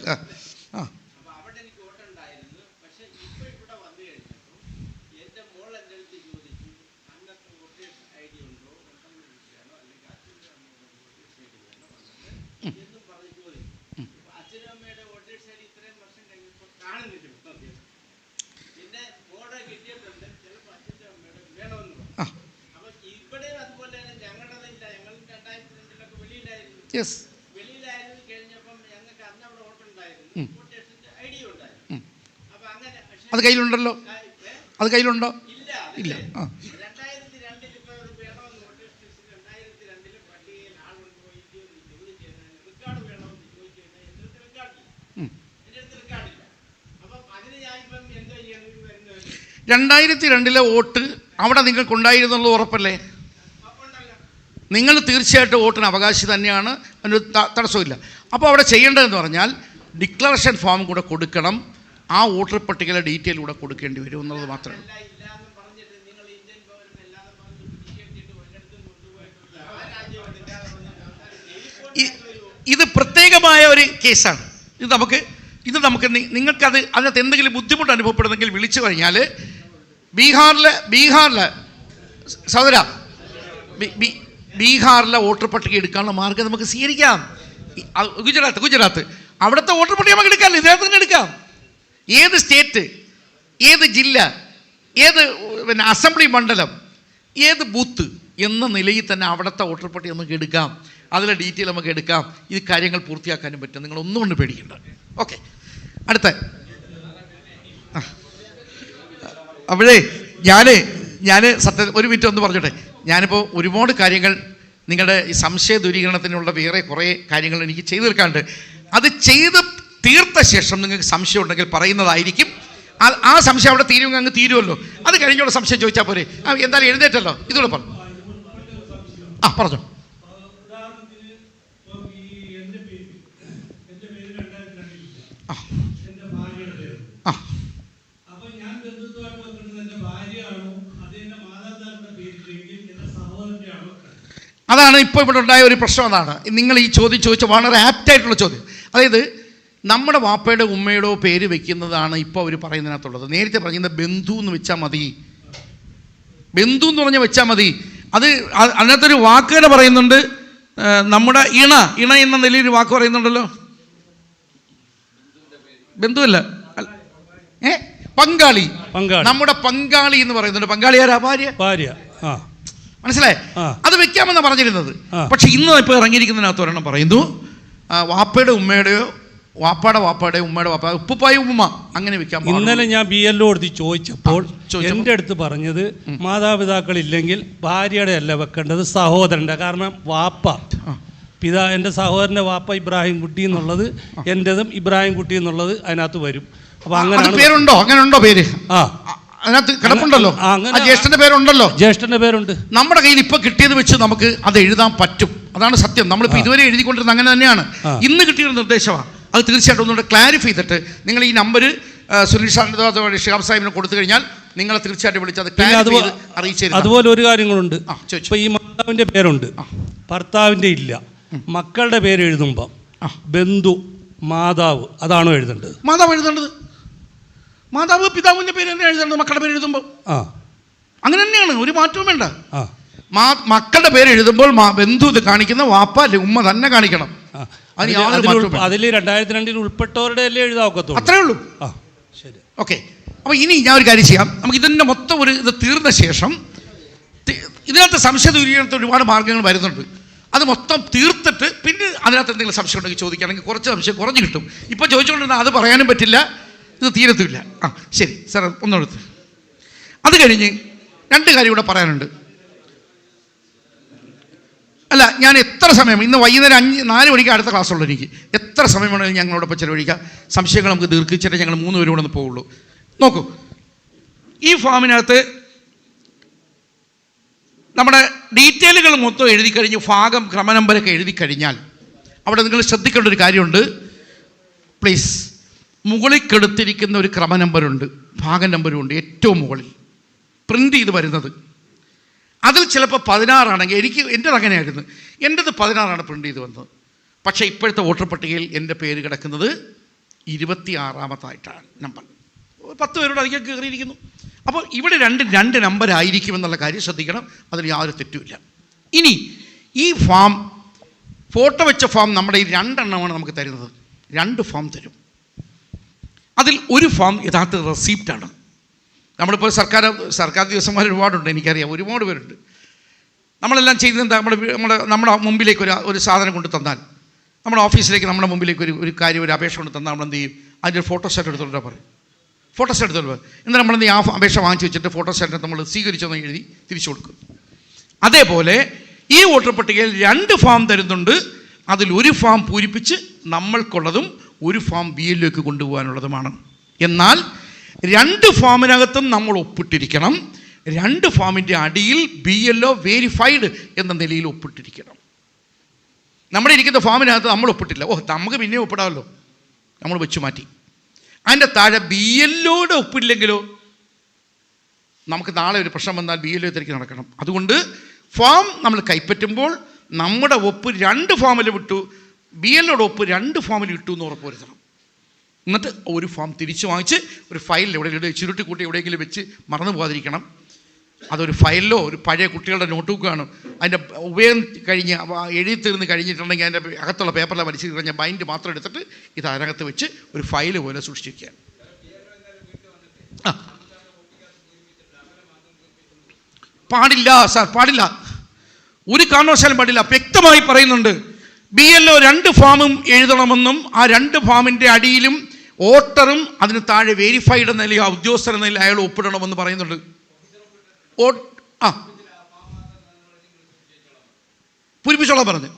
Speaker 1: യെസ്. അത് കയ്യിലുണ്ടല്ലോ, അത് കയ്യിലുണ്ടോ? ഇല്ല. ആ, (2002) വോട്ട് അവിടെ നിങ്ങൾക്കുണ്ടായിരുന്നുള്ളത് ഉറപ്പല്ലേ? നിങ്ങൾ തീർച്ചയായിട്ടും വോട്ടിന് അവകാശി തന്നെയാണ്, അതിനൊരു തടസ്സമില്ല. അപ്പോൾ അവിടെ ചെയ്യേണ്ടതെന്ന് പറഞ്ഞാൽ ഡിക്ലറേഷൻ ഫോം കൂടെ കൊടുക്കണം, ആ വോട്ടർ പട്ടികയിലെ ഡീറ്റെയിൽ കൂടെ കൊടുക്കേണ്ടി വരും എന്നുള്ളത് മാത്രമേ. ഇത് പ്രത്യേകമായ ഒരു കേസാണ്. ഇത് നമുക്ക് നിങ്ങൾക്കത് അതിനകത്ത് എന്തെങ്കിലും ബുദ്ധിമുട്ട് അനുഭവപ്പെടുന്നെങ്കിൽ വിളിച്ചു കഴിഞ്ഞാൽ ബീഹാറിലെ സഹോദര, ബീഹാറിലെ വോട്ടർ പട്ടിക എടുക്കാനുള്ള മാർഗം നമുക്ക് സ്വീകരിക്കാം. ഗുജറാത്ത് അവിടുത്തെ വോട്ടർ പട്ടിക നമുക്ക് എടുക്കാമല്ലോ, ഇതിനകത്ത് തന്നെ എടുക്കാം. ഏത് സ്റ്റേറ്റ്, ഏത് ജില്ല, ഏത് അസംബ്ലി മണ്ഡലം, ഏത് ബൂത്ത് എന്ന നിലയിൽ തന്നെ അവിടുത്തെ വോട്ടർ പട്ടിക നമുക്ക് എടുക്കാം, അതിലെ ഡീറ്റെയിൽ നമുക്ക് എടുക്കാം. ഈ കാര്യങ്ങൾ പൂർത്തിയാക്കാനും പറ്റും, നിങ്ങൾ ഒന്നും കൊണ്ട് പേടിക്കണ്ട. ഓക്കെ, അടുത്ത. അപ്പോഴേ ഞാൻ സത്യം ഒരു മിനിറ്റ് ഒന്ന് പറഞ്ഞോട്ടെ. ഞാനിപ്പോൾ ഒരുപാട് കാര്യങ്ങൾ നിങ്ങളുടെ ഈ സംശയ ദൂരീകരണത്തിനുള്ള വേറെ കുറേ കാര്യങ്ങൾ എനിക്ക് ചെയ്തു തീർക്കാനുണ്ട്. അത് ചെയ്ത് തീർത്ത ശേഷം നിങ്ങൾക്ക് സംശയം ഉണ്ടെങ്കിൽ പറയുന്നതായിരിക്കും. ആ സംശയം അവിടെ തീരുമെങ്കിൽ അങ്ങ് തീരുമല്ലോ. അത് കഴിഞ്ഞുള്ള സംശയം ചോദിച്ചാൽ പോരെ. എന്തായാലും എഴുന്നേറ്റല്ലോ, ഇതുകൂടെ പറഞ്ഞു. പറഞ്ഞോ. അതാണ് ഇപ്പോൾ ഇവിടെ ഉണ്ടായ ഒരു പ്രശ്നം. അതാണ് നിങ്ങൾ ഈ ചോദ്യം ചോദിച്ച വളരെ ആപ്റ്റായിട്ടുള്ള ചോദ്യം. അതായത് നമ്മുടെ വാപ്പയുടെ ഉമ്മയുടെ പേര് വെക്കുന്നതാണ് ഇപ്പോൾ അവർ പറയുന്നതിനകത്തുള്ളത്. നേരത്തെ പറയുന്നത് ബന്ധു എന്ന് വെച്ചാൽ മതി, ബന്ധു എന്ന് പറഞ്ഞാൽ വെച്ചാൽ മതി. അത് അതിനകത്തൊരു വാക്ക് തന്നെ പറയുന്നുണ്ട്, നമ്മുടെ ഇണ എന്ന നിലയിൽ ഒരു വാക്ക് പറയുന്നുണ്ടല്ലോ. ബന്ധുവല്ല, പങ്കാളി. നമ്മുടെ പങ്കാളി എന്ന് പറയുന്നുണ്ട്. പങ്കാളി ആരാ? ഭാര്യ. മനസ്സിലായേ? അത് വെക്കാമെന്നാണ് പറഞ്ഞിരുന്നത്. പക്ഷെ ഇന്ന് ഇപ്പോൾ ഇറങ്ങിയിരിക്കുന്നതിനകത്ത് ഒരെണ്ണം പറയുന്നു, വാപ്പയുടെ ഉമ്മയുടെയോ വാപ്പാടെ ഉമ്മയുടെ വാപ്പ, ഉപ്പുപ്പായ ഉമ്മ, അങ്ങനെ വെക്കാം.
Speaker 2: ഇന്നലെ ഞാൻ BLO എടുത്ത് ചോദിച്ചപ്പോൾ എൻ്റെ അടുത്ത് പറഞ്ഞത് മാതാപിതാക്കളില്ലെങ്കിൽ ഭാര്യയുടെ അല്ല വെക്കേണ്ടത്, സഹോദരൻ്റെ. കാരണം വാപ്പ എൻ്റെ സഹോദരൻ്റെ വാപ്പ ഇബ്രാഹിം കുട്ടി എന്നുള്ളത് എൻ്റെതും ഇബ്രാഹിം കുട്ടി എന്നുള്ളത് അതിനകത്ത് വരും. അപ്പോൾ അങ്ങനെ
Speaker 1: പേരുണ്ടോ? അങ്ങനെ ഉണ്ടോ പേര്? അതിനകത്ത് കിടപ്പുണ്ടല്ലോ, ജ്യേഷ്ഠന്റെ പേരുണ്ടല്ലോ. ജ്യേഷ്ഠന്റെ പേരുണ്ട്. നമ്മുടെ കയ്യിൽ ഇപ്പൊ കിട്ടിയത് വെച്ച് നമുക്ക് അത് എഴുതാൻ പറ്റും. അതാണ് സത്യം. നമ്മളിപ്പോൾ ഇതുവരെ എഴുതിക്കൊണ്ടിരുന്നത് അങ്ങനെ തന്നെയാണ്. ഇന്ന് കിട്ടിയൊരു നിർദ്ദേശമാണ്. അത് തീർച്ചയായിട്ടും ഒന്നുകൂടെ ക്ലാരിഫൈ ചെയ്തിട്ട് നിങ്ങൾ ഈ നമ്പർ സുനിൽ സാറിൻ്റെ ഷിഹാബ് സാഹിബിനെ കൊടുത്തു കഴിഞ്ഞാൽ നിങ്ങളെ തീർച്ചയായിട്ടും വിളിച്ചത് അറിയിച്ചു.
Speaker 2: അതുപോലെ ഒരു കാര്യങ്ങളുണ്ട്. ഇപ്പോൾ ഈ മാതാവിൻ്റെ പേരുണ്ട്, ഭർത്താവിൻ്റെ ഇല്ല. മക്കളുടെ പേര് എഴുതുമ്പോൾ ബന്ധു, മാതാവ്, അതാണോ എഴുതേണ്ടത്?
Speaker 1: മാതാവ് എഴുതേണ്ടത്. മാതാവ് പിതാവിൻ്റെ പേര് തന്നെ എഴുതേണ്ടത് മക്കളുടെ പേര് എഴുതുമ്പോൾ. അങ്ങനെ തന്നെയാണ്, ഒരു മാറ്റവും വേണ്ട. മക്കളുടെ പേര് എഴുതുമ്പോൾ ബന്ധു ഇത് കാണിക്കുന്ന വാപ്പ അല്ലെ ഉമ്മ തന്നെ കാണിക്കണം.
Speaker 2: അതിൽ 2002 ഉൾപ്പെട്ടവരുടെ അല്ലേ എഴുതാവത്തുള്ളൂ,
Speaker 1: അത്രേ ഉള്ളൂ.
Speaker 2: ശരി,
Speaker 1: ഓക്കെ. അപ്പോൾ ഇനി ഞാൻ ഒരു കാര്യം ചെയ്യാം. നമുക്ക് ഇതിൻ്റെ മൊത്തം ഇത് തീർന്ന ശേഷം ഇതിനകത്ത് സംശയ ദൂരീകരണത്തിന് ഒരുപാട് മാർഗ്ഗങ്ങൾ വരുന്നുണ്ട്. അത് മൊത്തം തീർത്തിട്ട് പിന്നെ അതിനകത്ത് എന്തെങ്കിലും സംശയം ഉണ്ടെങ്കിൽ ചോദിക്കുകയാണെങ്കിൽ കുറച്ച് സംശയം കുറഞ്ഞു കിട്ടും. ഇപ്പോൾ ചോദിച്ചുകൊണ്ടിരുന്നാൽ അത് പറയാനും പറ്റില്ല, ഇത് തീരത്തുമില്ല. ശരി സാർ, ഒന്നെടുത്ത്. അത് കഴിഞ്ഞ് 2 കാര്യം ഇവിടെ പറയാനുണ്ട്. അല്ല, ഞാൻ എത്ര സമയം, ഇന്ന് വൈകുന്നേരം 4 മണിക്ക് അടുത്ത ക്ലാസ്സുള്ളൂ എനിക്ക്. എത്ര സമയം വേണമെങ്കിലും ഞങ്ങളോടൊപ്പം ചിലവഴിക്കാം. സംശയങ്ങൾ നമുക്ക് ദീർഘിച്ചിട്ട് ഞങ്ങൾ 3 പേരും കൂടെ ഒന്ന് പോവുള്ളൂ. നോക്കൂ, ഈ ഫോമിനകത്ത് നമ്മുടെ ഡീറ്റെയിലുകൾ മൊത്തം എഴുതി കഴിഞ്ഞ് ഭാഗം ക്രമ നമ്പരൊക്കെ എഴുതി കഴിഞ്ഞാൽ അവിടെ നിങ്ങൾ ശ്രദ്ധിക്കേണ്ട ഒരു കാര്യമുണ്ട്. പ്ലീസ്, മുകളിൽ കെടുത്തിരിക്കുന്ന ഒരു ക്രമ നമ്പറുണ്ട്, ഭാഗം നമ്പരും ഉണ്ട്. ഏറ്റവും മുകളിൽ പ്രിൻ്റ് ചെയ്ത് വരുന്നത് അതിൽ ചിലപ്പോൾ 16 ആണെങ്കിൽ എൻ്റെത് അങ്ങനെയായിരുന്നു. എൻ്റെത് 16 പ്രിൻ്റ് ചെയ്ത് വന്നത്. പക്ഷേ ഇപ്പോഴത്തെ വോട്ടർ പട്ടികയിൽ എൻ്റെ പേര് കിടക്കുന്നത് 26-ാമത്തായിട്ടാണ് നമ്പർ. 10 പേരോട് അധികം കയറിയിരിക്കുന്നു. അപ്പോൾ ഇവിടെ 2 നമ്പർ ആയിരിക്കുമെന്നുള്ള കാര്യം ശ്രദ്ധിക്കണം. അതിൽ യാതൊരു തെറ്റുമില്ല. ഇനി ഈ ഫോം, ഫോട്ടോ വെച്ച ഫോം നമ്മുടെ ഈ 2 എണ്ണമാണ് നമുക്ക് തരുന്നത്. 2 ഫോം തരും. അതിൽ ഒരു ഫോം യഥാർത്ഥ റെസിപ്റ്റാണ്. നമ്മളിപ്പോൾ സർക്കാർ ദിവസന്മാർ ഒരുപാടുണ്ട്, എനിക്കറിയാം, ഒരുപാട് പേരുണ്ട്. നമ്മളെല്ലാം ചെയ്യുന്നത് എന്താ? നമ്മുടെ മുമ്പിലേക്ക് ഒരു സാധനം കൊണ്ട് തന്നാൽ, നമ്മുടെ ഓഫീസിലേക്ക് നമ്മുടെ മുമ്പിലേക്ക് ഒരു കാര്യം, ഒരു അപേക്ഷ കൊണ്ട് തന്നാൽ നമ്മൾ എന്ത് ചെയ്യും? അതിൻ്റെ ഒരു ഫോട്ടോസ്റ്റാറ്റ് എടുത്തോണ്ടാ പറയും. ഫോട്ടോസ്റ്റാറ്റ് എടുത്തോണ്ട് പറയും. എന്നിട്ട് നമ്മളെന്ത് ആ അപേക്ഷ വാങ്ങിച്ച് വെച്ചിട്ട് ഫോട്ടോസ്റ്റാറ്റ് നമ്മൾ സ്വീകരിച്ചെന്ന് എഴുതി തിരിച്ചു കൊടുക്കും. അതേപോലെ ഈ വോട്ടർ പട്ടികയിൽ 2 ഫോം തരുന്നുണ്ട്. അതിൽ ഒരു ഫോം പൂരിപ്പിച്ച് നമ്മൾക്കുള്ളതും ഒരു ഫോം BLOക്ക് കൊണ്ടുപോകാനുള്ളതുമാണ്. എന്നാൽ 2 ഫോമിനകത്തും നമ്മൾ ഒപ്പിട്ടിരിക്കണം. 2 ഫോമിൻ്റെ അടിയിൽ BLO വെരിഫൈഡ് എന്ന നിലയിൽ ഒപ്പിട്ടിരിക്കണം. നമ്മുടെ ഇരിക്കുന്ന ഫോമിനകത്ത് നമ്മൾ ഒപ്പിട്ടില്ല, നമുക്ക് പിന്നെ ഒപ്പിടാമല്ലോ, നമ്മൾ വെച്ച് മാറ്റി. അതിൻ്റെ താഴെ BLOയുടെ ഒപ്പില്ലെങ്കിലോ നമുക്ക് നാളെ ഒരു പ്രശ്നം വന്നാൽ BLO തിരക്കി നടക്കണം. അതുകൊണ്ട് ഫോം നമ്മൾ കൈപ്പറ്റുമ്പോൾ നമ്മുടെ ഒപ്പ് 2 ഫോമിൽ വിട്ടു, BLOയുടെ ഒപ്പ് 2 ഫോമിൽ ഇട്ടു എന്ന് ഉറപ്പുവരുത്തണം. എന്നിട്ട് ഒരു ഫോം തിരിച്ചു വാങ്ങിച്ച് ഒരു ഫയലിൽ എവിടെയെങ്കിലും ചുരുട്ടി കൂട്ടി എവിടെയെങ്കിലും വെച്ച് മറന്നു പോകാതിരിക്കണം. അതൊരു ഫയലിലോ ഒരു പഴയ കുട്ടികളുടെ നോട്ട്ബുക്ക് കാണും, അതിൻ്റെ ഉപയോഗം കഴിഞ്ഞ് എഴുതി തീർന്ന് കഴിഞ്ഞിട്ടുണ്ടെങ്കിൽ അതിൻ്റെ അകത്തുള്ള പേപ്പറിലെ വലിച്ചു കഴിഞ്ഞ ബൈൻഡ് മാത്രം എടുത്തിട്ട് ഇത് അതിനകത്ത് വെച്ച് ഒരു ഫയൽ പോലെ സൂക്ഷിച്ചിരിക്കുക. പാടില്ല സാർ, പാടില്ല, ഒരു കാരണവശാലും പാടില്ല. വ്യക്തമായി പറയുന്നുണ്ട്, BLO 2 ഫോമും എഴുതണമെന്നും ആ 2 ഫോമിൻ്റെ അടിയിലും വോട്ടറും അതിന് താഴെ വെരിഫൈഡ് എന്ന നിലയിൽ ഉദ്യോഗസ്ഥർ എന്ന നിലയിൽ അയാൾ ഒപ്പിടണമെന്ന് പറയുന്നുണ്ട്. പൂരിപ്പിച്ചോളാം പറഞ്ഞു.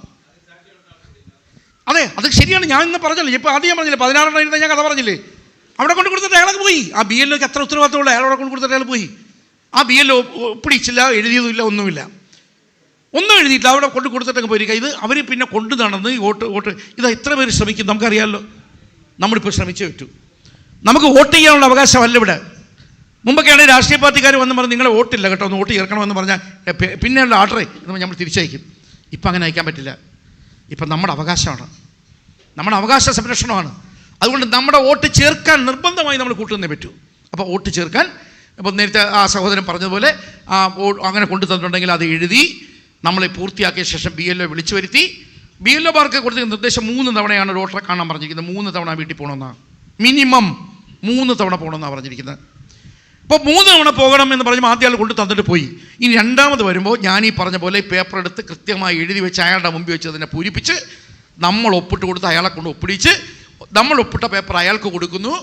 Speaker 1: അതെ, അത് ശരിയാണ്. ഞാൻ ഇന്ന് പറഞ്ഞില്ലേ, ഇപ്പോൾ ആദ്യം ഞാൻ പറഞ്ഞില്ലേ, 16 എഴുതാൻ ഞാൻ കഥ പറഞ്ഞില്ലേ, അവിടെ കൊണ്ട് കൊടുത്തിട്ട് അയാൾക്ക് പോയി. ആ BLOക്ക് എത്ര ഉത്തരവാദിത്തമുള്ള അയാൾ അവിടെ കൊണ്ട് കൊടുത്തിട്ട് അയാൾ പോയി. ആ BLO ഒപ്പിടിച്ചില്ല, എഴുതിയതുമില്ല, ഒന്നും എഴുതിയിട്ടില്ല, അവിടെ കൊണ്ട് കൊടുത്തിട്ടൊക്കെ പോയിരിക്കുക. ഇത് അവർ പിന്നെ കൊണ്ടു നടന്ന് വോട്ട് ഇതാ ഇത്ര പേര് ശ്രമിക്കും, നമുക്കറിയാമല്ലോ. നമ്മളിപ്പോൾ ശ്രമിച്ചേ പറ്റൂ. നമുക്ക് വോട്ട് ചെയ്യാനുള്ള അവകാശമല്ല ഇവിടെ. മുമ്പൊക്കെയാണ് രാഷ്ട്രീയ പാർട്ടിക്കാർ വന്ന് പറഞ്ഞ് നിങ്ങളെ വോട്ടില്ല കേട്ടോ, ഒന്ന് വോട്ട് ചേർക്കണമെന്ന് പറഞ്ഞാൽ പിന്നെയുള്ള ആർഡറേ എന്ന് നമ്മൾ തിരിച്ചയക്കും. ഇപ്പം അങ്ങനെ അയക്കാൻ പറ്റില്ല. ഇപ്പം നമ്മുടെ അവകാശമാണ്, നമ്മുടെ അവകാശ സംരക്ഷണമാണ്. അതുകൊണ്ട് നമ്മുടെ വോട്ട് ചേർക്കാൻ നിർബന്ധമായി നമ്മൾ കൂട്ടുന്നേ പറ്റൂ. അപ്പോൾ വോട്ട് ചേർക്കാൻ ഇപ്പോൾ നേരത്തെ ആ സഹോദരൻ പറഞ്ഞതുപോലെ അങ്ങനെ കൊണ്ടു തന്നിട്ടുണ്ടെങ്കിൽ അത് എഴുതി നമ്മളെ പൂർത്തിയാക്കിയ ശേഷം BLO വിളിച്ചു വരുത്തി. BLOമാർക്ക് കൊടുത്തിരിക്കുന്ന നിർദ്ദേശം 3 തവണയാണ് ഒരു വോട്ടറെ കാണാൻ പറഞ്ഞിരിക്കുന്നത്. 3 തവണ വീട്ടിൽ പോകണമെന്നാണ്, മിനിമം 3 തവണ പോകണമെന്നാണ് പറഞ്ഞിരിക്കുന്നത്. അപ്പോൾ 3 തവണ പോകണം എന്ന് പറഞ്ഞാൽ ആദ്യം ആൾ കൊണ്ട് തന്നിട്ട് പോയി. ഇനി രണ്ടാമത് വരുമ്പോൾ ഞാൻ ഈ പറഞ്ഞ പോലെ പേപ്പർ എടുത്ത് കൃത്യമായി എഴുതി വെച്ച് അയാളുടെ മുമ്പിൽ വെച്ച് അതിനെ പൂരിപ്പിച്ച് നമ്മൾ ഒപ്പിട്ട് കൊടുത്ത് അയാളെ കൊണ്ട് ഒപ്പിടിച്ച് നമ്മൾ ഒപ്പിട്ട പേപ്പർ അയാൾക്ക് കൊടുക്കുന്നു.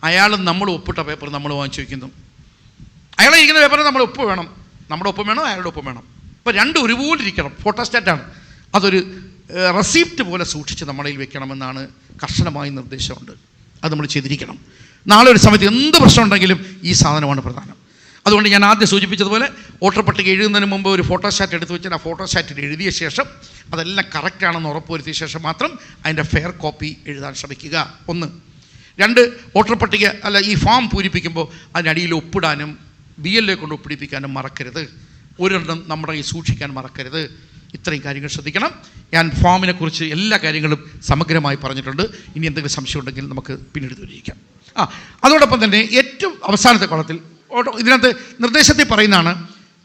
Speaker 1: അയാളും നമ്മൾ ഒപ്പിട്ട പേപ്പർ നമ്മൾ വാങ്ങിച്ചു വയ്ക്കുന്നു. അയാളെ ഇരിക്കുന്ന പേപ്പറിന് നമ്മൾ ഒപ്പ് വേണം, നമ്മുടെ ഒപ്പം വേണം, അയാളുടെ ഒപ്പം വേണം. അപ്പോൾ 2 ഒരുപോലെ ഇരിക്കണം. ഫോട്ടോസ്റ്റാറ്റാണ്, അതൊരു റെസിപ്റ്റ് പോലെ സൂക്ഷിച്ച് നമ്മളിൽ വെക്കണമെന്നാണ് കർശനമായ നിർദ്ദേശമുണ്ട്. അത് നമ്മൾ ചെയ്തിരിക്കണം. നാളെ ഒരു സമയത്ത് എന്ത് പ്രശ്നം ഉണ്ടെങ്കിലും ഈ സാധനമാണ് പ്രധാനം. അതുകൊണ്ട് ഞാൻ ആദ്യം സൂചിപ്പിച്ചതുപോലെ വോട്ടർ പട്ടിക എഴുതുന്നതിന് മുമ്പ് ഒരു ഫോട്ടോസ്റ്റാറ്റ് എടുത്ത് വെച്ചാൽ ആ ഫോട്ടോസ്റ്റാറ്റിൽ എഴുതിയ ശേഷം അതെല്ലാം കറക്റ്റാണെന്ന് ഉറപ്പുവരുത്തിയ ശേഷം മാത്രം അതിൻ്റെ ഫെയർ കോപ്പി എഴുതാൻ ശ്രമിക്കുക. 1. 2, വോട്ടർ പട്ടിക ഈ ഫോം പൂരിപ്പിക്കുമ്പോൾ അതിനടിയിൽ ഒപ്പിടാനും BLO കൊണ്ട് ഒപ്പിടിപ്പിക്കാനും മറക്കരുത്. ഒരെണ്ണം നമ്മുടെ ഈ സൂക്ഷിക്കാൻ മറക്കരുത്. ഇത്രയും കാര്യങ്ങൾ ശ്രദ്ധിക്കണം. ഞാൻ ഫോമിനെ കുറിച്ച് എല്ലാ കാര്യങ്ങളും സമഗ്രമായി പറഞ്ഞിട്ടുണ്ട്. ഇനി എന്തെങ്കിലും സംശയം ഉണ്ടെങ്കിൽ നമുക്ക് പിന്നീട് തെളിയിക്കാം. അതോടൊപ്പം തന്നെ ഏറ്റവും അവസാനത്തെ കോളത്തിൽ ഇതിനകത്ത് നിർദ്ദേശത്തിൽ പറയുന്നതാണ്,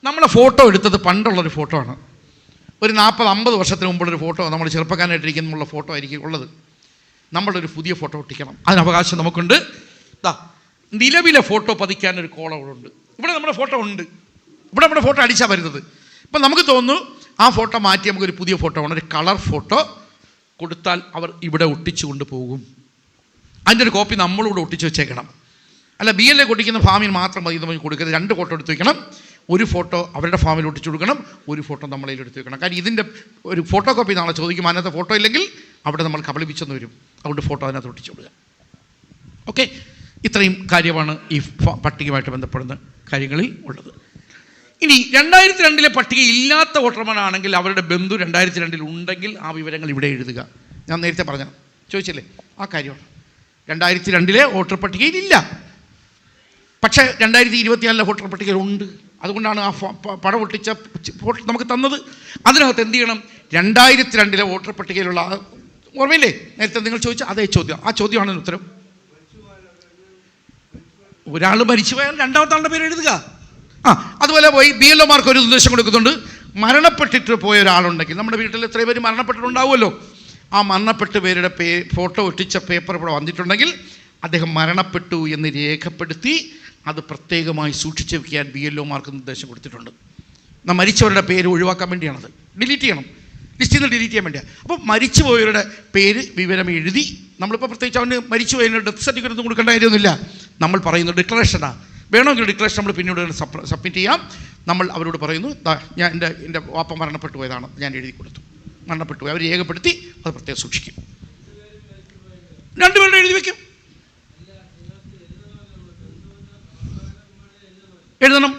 Speaker 1: നമ്മളെ ഫോട്ടോ എടുത്തത് പണ്ടുള്ളൊരു ഫോട്ടോ ആണ്. ഒരു 40-50 വർഷത്തിന് മുമ്പുള്ളൊരു ഫോട്ടോ, നമ്മൾ ചെറുപ്പക്കാരനായിട്ടിരിക്കുന്നുള്ള ഫോട്ടോ ആയിരിക്കും ഉള്ളത്. നമ്മളൊരു പുതിയ ഫോട്ടോ ഒട്ടിക്കണം, അതിന് അവകാശം നമുക്കുണ്ട്. നിലവിലെ ഫോട്ടോ പതിക്കാനൊരു കോളമുണ്ട്. ഇവിടെ നമ്മുടെ ഫോട്ടോ ഉണ്ട്, ഇവിടെ നമ്മുടെ ഫോട്ടോ അടിച്ചാൽ വരുന്നത്. അപ്പം നമുക്ക് തോന്നുന്നു ആ ഫോട്ടോ മാറ്റി നമുക്കൊരു പുതിയ ഫോട്ടോ വേണം, ഒരു കളർ ഫോട്ടോ കൊടുത്താൽ അവർ ഇവിടെ ഒട്ടിച്ചു കൊണ്ട് പോകും. അതിൻ്റെ ഒരു കോപ്പി നമ്മളോട് ഒട്ടിച്ച് വെച്ചേക്കണം. അല്ല BLO ഒട്ടിക്കുന്ന ഫാമിൽ മാത്രം മതി നമുക്ക് കൊടുക്കരുത്. 2 ഫോട്ടോ എടുത്ത് വെക്കണം. ഒരു ഫോട്ടോ അവരുടെ ഫാമിൽ ഒട്ടിച്ചു കൊടുക്കണം, ഒരു ഫോട്ടോ നമ്മളതിൽ എടുത്ത് വെക്കണം. കാരണം ഇതിൻ്റെ ഒരു ഫോട്ടോ കോപ്പി നാളെ ചോദിക്കും. അതിനകത്ത് ഫോട്ടോ ഇല്ലെങ്കിൽ അവിടെ നമ്മൾ കബളിപ്പിച്ചെന്ന് വരും. അതുകൊണ്ട് ഫോട്ടോ അതിനകത്ത് ഒട്ടിച്ചു കൊടുക്കുക. ഓക്കെ, ഇത്രയും കാര്യമാണ് ഈ പട്ടികയുമായിട്ട് ബന്ധപ്പെടുന്ന കാര്യങ്ങളിൽ ഉള്ളത്. ഇനി 2002 പട്ടിക ഇല്ലാത്ത വോട്ടർമാരാണെങ്കിൽ അവരുടെ ബന്ധു 2002 ഉണ്ടെങ്കിൽ ആ വിവരങ്ങൾ ഇവിടെ എഴുതുക. ഞാൻ നേരത്തെ പറഞ്ഞു ചോദിച്ചില്ലേ, ആ കാര്യമാണ്. 2002 വോട്ടർ പട്ടികയിലില്ല, പക്ഷേ 2024 വോട്ടർ പട്ടികയിലുണ്ട്. അതുകൊണ്ടാണ് ആ പടം ഒട്ടിച്ച ഫോട്ടോ നമുക്ക് തന്നത്. അതിനകത്ത് എന്ത് ചെയ്യണം? 2002 വോട്ടർ പട്ടികയിലുള്ള ഓർമ്മയില്ലേ നേരത്തെ നിങ്ങൾ ചോദിച്ച അതേ ചോദ്യം, ആ ചോദ്യമാണ് ഉത്തരം. ഒരാൾ മരിച്ചു പോയാൽ രണ്ടാമത്തെ ആളുടെ പേര് എഴുതുക. അതുപോലെ പോയി BLOമാർക്ക് ഒരു നിർദ്ദേശം കൊടുക്കുന്നുണ്ട്. മരണപ്പെട്ടിട്ട് പോയ ഒരാളുണ്ടെങ്കിൽ, നമ്മുടെ വീട്ടിൽ എത്രയും പേര് മരണപ്പെട്ടിട്ടുണ്ടാവുമല്ലോ, ആ മരണപ്പെട്ട പേരുടെ ഫോട്ടോ ഒട്ടിച്ച പേപ്പർ ഇവിടെ വന്നിട്ടുണ്ടെങ്കിൽ അദ്ദേഹം മരണപ്പെട്ടു എന്ന് രേഖപ്പെടുത്തി അത് പ്രത്യേകമായി സൂക്ഷിച്ച് വയ്ക്കാൻ BLOമാർക്ക് നിർദ്ദേശം കൊടുത്തിട്ടുണ്ട്. മരിച്ചവരുടെ പേര് ഒഴിവാക്കാൻ വേണ്ടിയാണത്. ഡിലീറ്റ് ചെയ്യണം, ലിസ്റ്റിൽ നിന്ന് ഡിലീറ്റ് ചെയ്യാൻ വേണ്ടിയാണ്. അപ്പോൾ മരിച്ചുപോയവരുടെ പേര് വിവരം എഴുതി, നമ്മളിപ്പോൾ പ്രത്യേകിച്ച് അവന് മരിച്ചുപോയതിന് ഡെത്ത് സർട്ടിഫിക്കറ്റ് ഒന്നും കൊടുക്കേണ്ട കാര്യമൊന്നുമില്ല. നമ്മൾ പറയുന്നു ഡിക്ലറേഷനാണ്. വേണമെങ്കിൽ ഡിക്ലറേഷൻ നമ്മൾ പിന്നീട് സബ്മിറ്റ് ചെയ്യാം. നമ്മൾ അവരോട് പറയുന്നു, ഞാൻ എൻ്റെ വാപ്പ മരണപ്പെട്ടു പോയതാണ്, ഞാൻ എഴുതി കൊടുത്തു, മരണപ്പെട്ടു പോയി, അവർ രേഖപ്പെടുത്തി അത് പ്രത്യേകം സൂക്ഷിക്കും. രണ്ടുപേരുടെ എഴുതി വയ്ക്കും, എഴുതണം.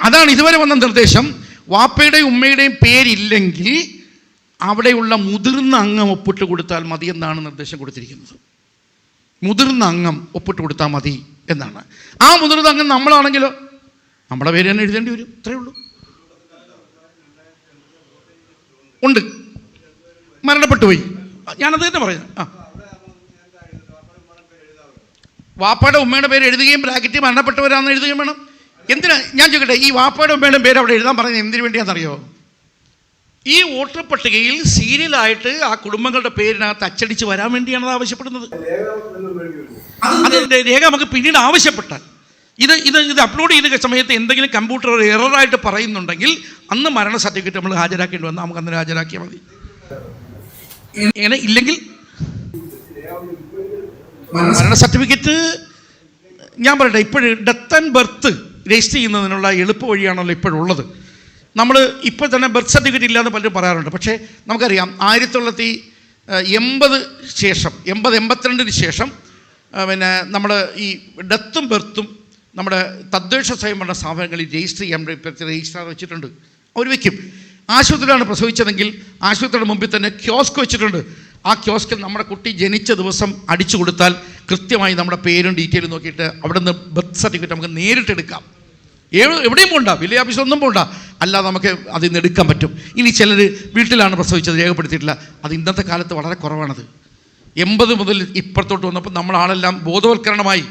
Speaker 1: അതാണ് ഇതുവരെ വന്ന നിർദ്ദേശം. വാപ്പയുടെയും ഉമ്മയുടെയും പേരില്ലെങ്കിൽ അവിടെയുള്ള മുതിർന്ന അംഗം ഒപ്പിട്ട് കൊടുത്താൽ മതി എന്നാണ് നിർദ്ദേശം കൊടുത്തിരിക്കുന്നത്. മുതിർന്ന അംഗം ഒപ്പിട്ട് കൊടുത്താൽ മതി എന്നാണ്. ആ മുതിർന്ന അംഗം നമ്മളാണെങ്കിലോ നമ്മുടെ പേര് തന്നെ എഴുതേണ്ടി വരും, അത്രയേ ഉള്ളൂ. ഉണ്ട്, മരണപ്പെട്ടു പോയി, ഞാനത് തന്നെ പറയാം. വാപ്പയുടെ ഉമ്മയുടെ പേര് എഴുതുകയും ബ്രാക്കറ്റ് മരണപ്പെട്ടവരാണെന്ന് എഴുതുകയും വേണം. എന്തിനാ ഞാൻ ചോദിക്കട്ടെ, ഈ വാപ്പയുടെ ഉമ്മയുടെ പേര് അവിടെ എഴുതാൻ പറയുന്നത് എന്തിനു വേണ്ടിയാണെന്നറിയോ? ഈ വോട്ടർ പട്ടികയിൽ സീരിയലായിട്ട് ആ കുടുംബങ്ങളുടെ പേരിനകത്ത് അച്ചടിച്ച് വരാൻ വേണ്ടിയാണ് അത് ആവശ്യപ്പെടുന്നത്. അതിൻ്റെ രേഖ നമുക്ക് പിന്നീട് ആവശ്യപ്പെട്ടാൽ ഇത് അപ്ലോഡ് ചെയ്ത സമയത്ത് എന്തെങ്കിലും കമ്പ്യൂട്ടർ എററായിട്ട് പറയുന്നുണ്ടെങ്കിൽ അന്ന് മരണ സർട്ടിഫിക്കറ്റ് നമ്മൾ ഹാജരാക്കേണ്ടി വന്നാൽ നമുക്ക് അന്ന് ഹാജരാക്കിയാൽ മതി. ഇങ്ങനെ ഇല്ലെങ്കിൽ മരണ സർട്ടിഫിക്കറ്റ് ഞാൻ പറയട്ടെ, ഇപ്പോഴും ഡെത്ത് ആൻഡ് ബർത്ത് രജിസ്റ്റർ ചെയ്യുന്നതിനുള്ള എളുപ്പ വഴിയാണല്ലോ ഇപ്പോഴുള്ളത്. നമ്മൾ ഇപ്പോൾ തന്നെ ബർത്ത് സർട്ടിഫിക്കറ്റ് ഇല്ലാന്ന് പലരും പറയാറുണ്ട്. പക്ഷേ നമുക്കറിയാം 1980 ശേഷം 82 ശേഷം പിന്നെ നമ്മൾ ഈ ഡെത്തും ബർത്തും നമ്മുടെ തദ്ദേശ സ്വയംഭരണ സ്ഥാപനങ്ങളിൽ രജിസ്റ്റർ ചെയ്യാൻ രജിസ്റ്റർ വെച്ചിട്ടുണ്ട്. അവർ വയ്ക്കും. ആശുപത്രിയിലാണ് പ്രസവിച്ചതെങ്കിൽ ആശുപത്രിയുടെ മുമ്പിൽ തന്നെ കിയോസ്ക് വെച്ചിട്ടുണ്ട്. ആ കിയോസ്കിൽ നമ്മുടെ കുട്ടി ജനിച്ച ദിവസം അടിച്ചു കൊടുത്താൽ കൃത്യമായി നമ്മുടെ പേരും ഡീറ്റെയിലും നോക്കിയിട്ട് അവിടെ നിന്ന് ബർത്ത് സർട്ടിഫിക്കറ്റ് നമുക്ക് നേരിട്ട് എടുക്കാം. എവിടെയും പോകണ്ട, വില്ലേജ് ഓഫീസൊന്നും പോകണ്ട, അല്ലാതെ നമുക്ക് അതിൽ നിന്ന് എടുക്കാൻ പറ്റും. ഇനി ചിലർ വീട്ടിലാണ് പ്രസവിച്ചത്, രേഖപ്പെടുത്തിയിട്ടില്ല. അത് ഇന്നത്തെ കാലത്ത് വളരെ കുറവാണത്. 80 മുതൽ ഇപ്പുറത്തോട്ട് വന്നപ്പോൾ നമ്മളാളെല്ലാം ബോധവൽക്കരണമായി.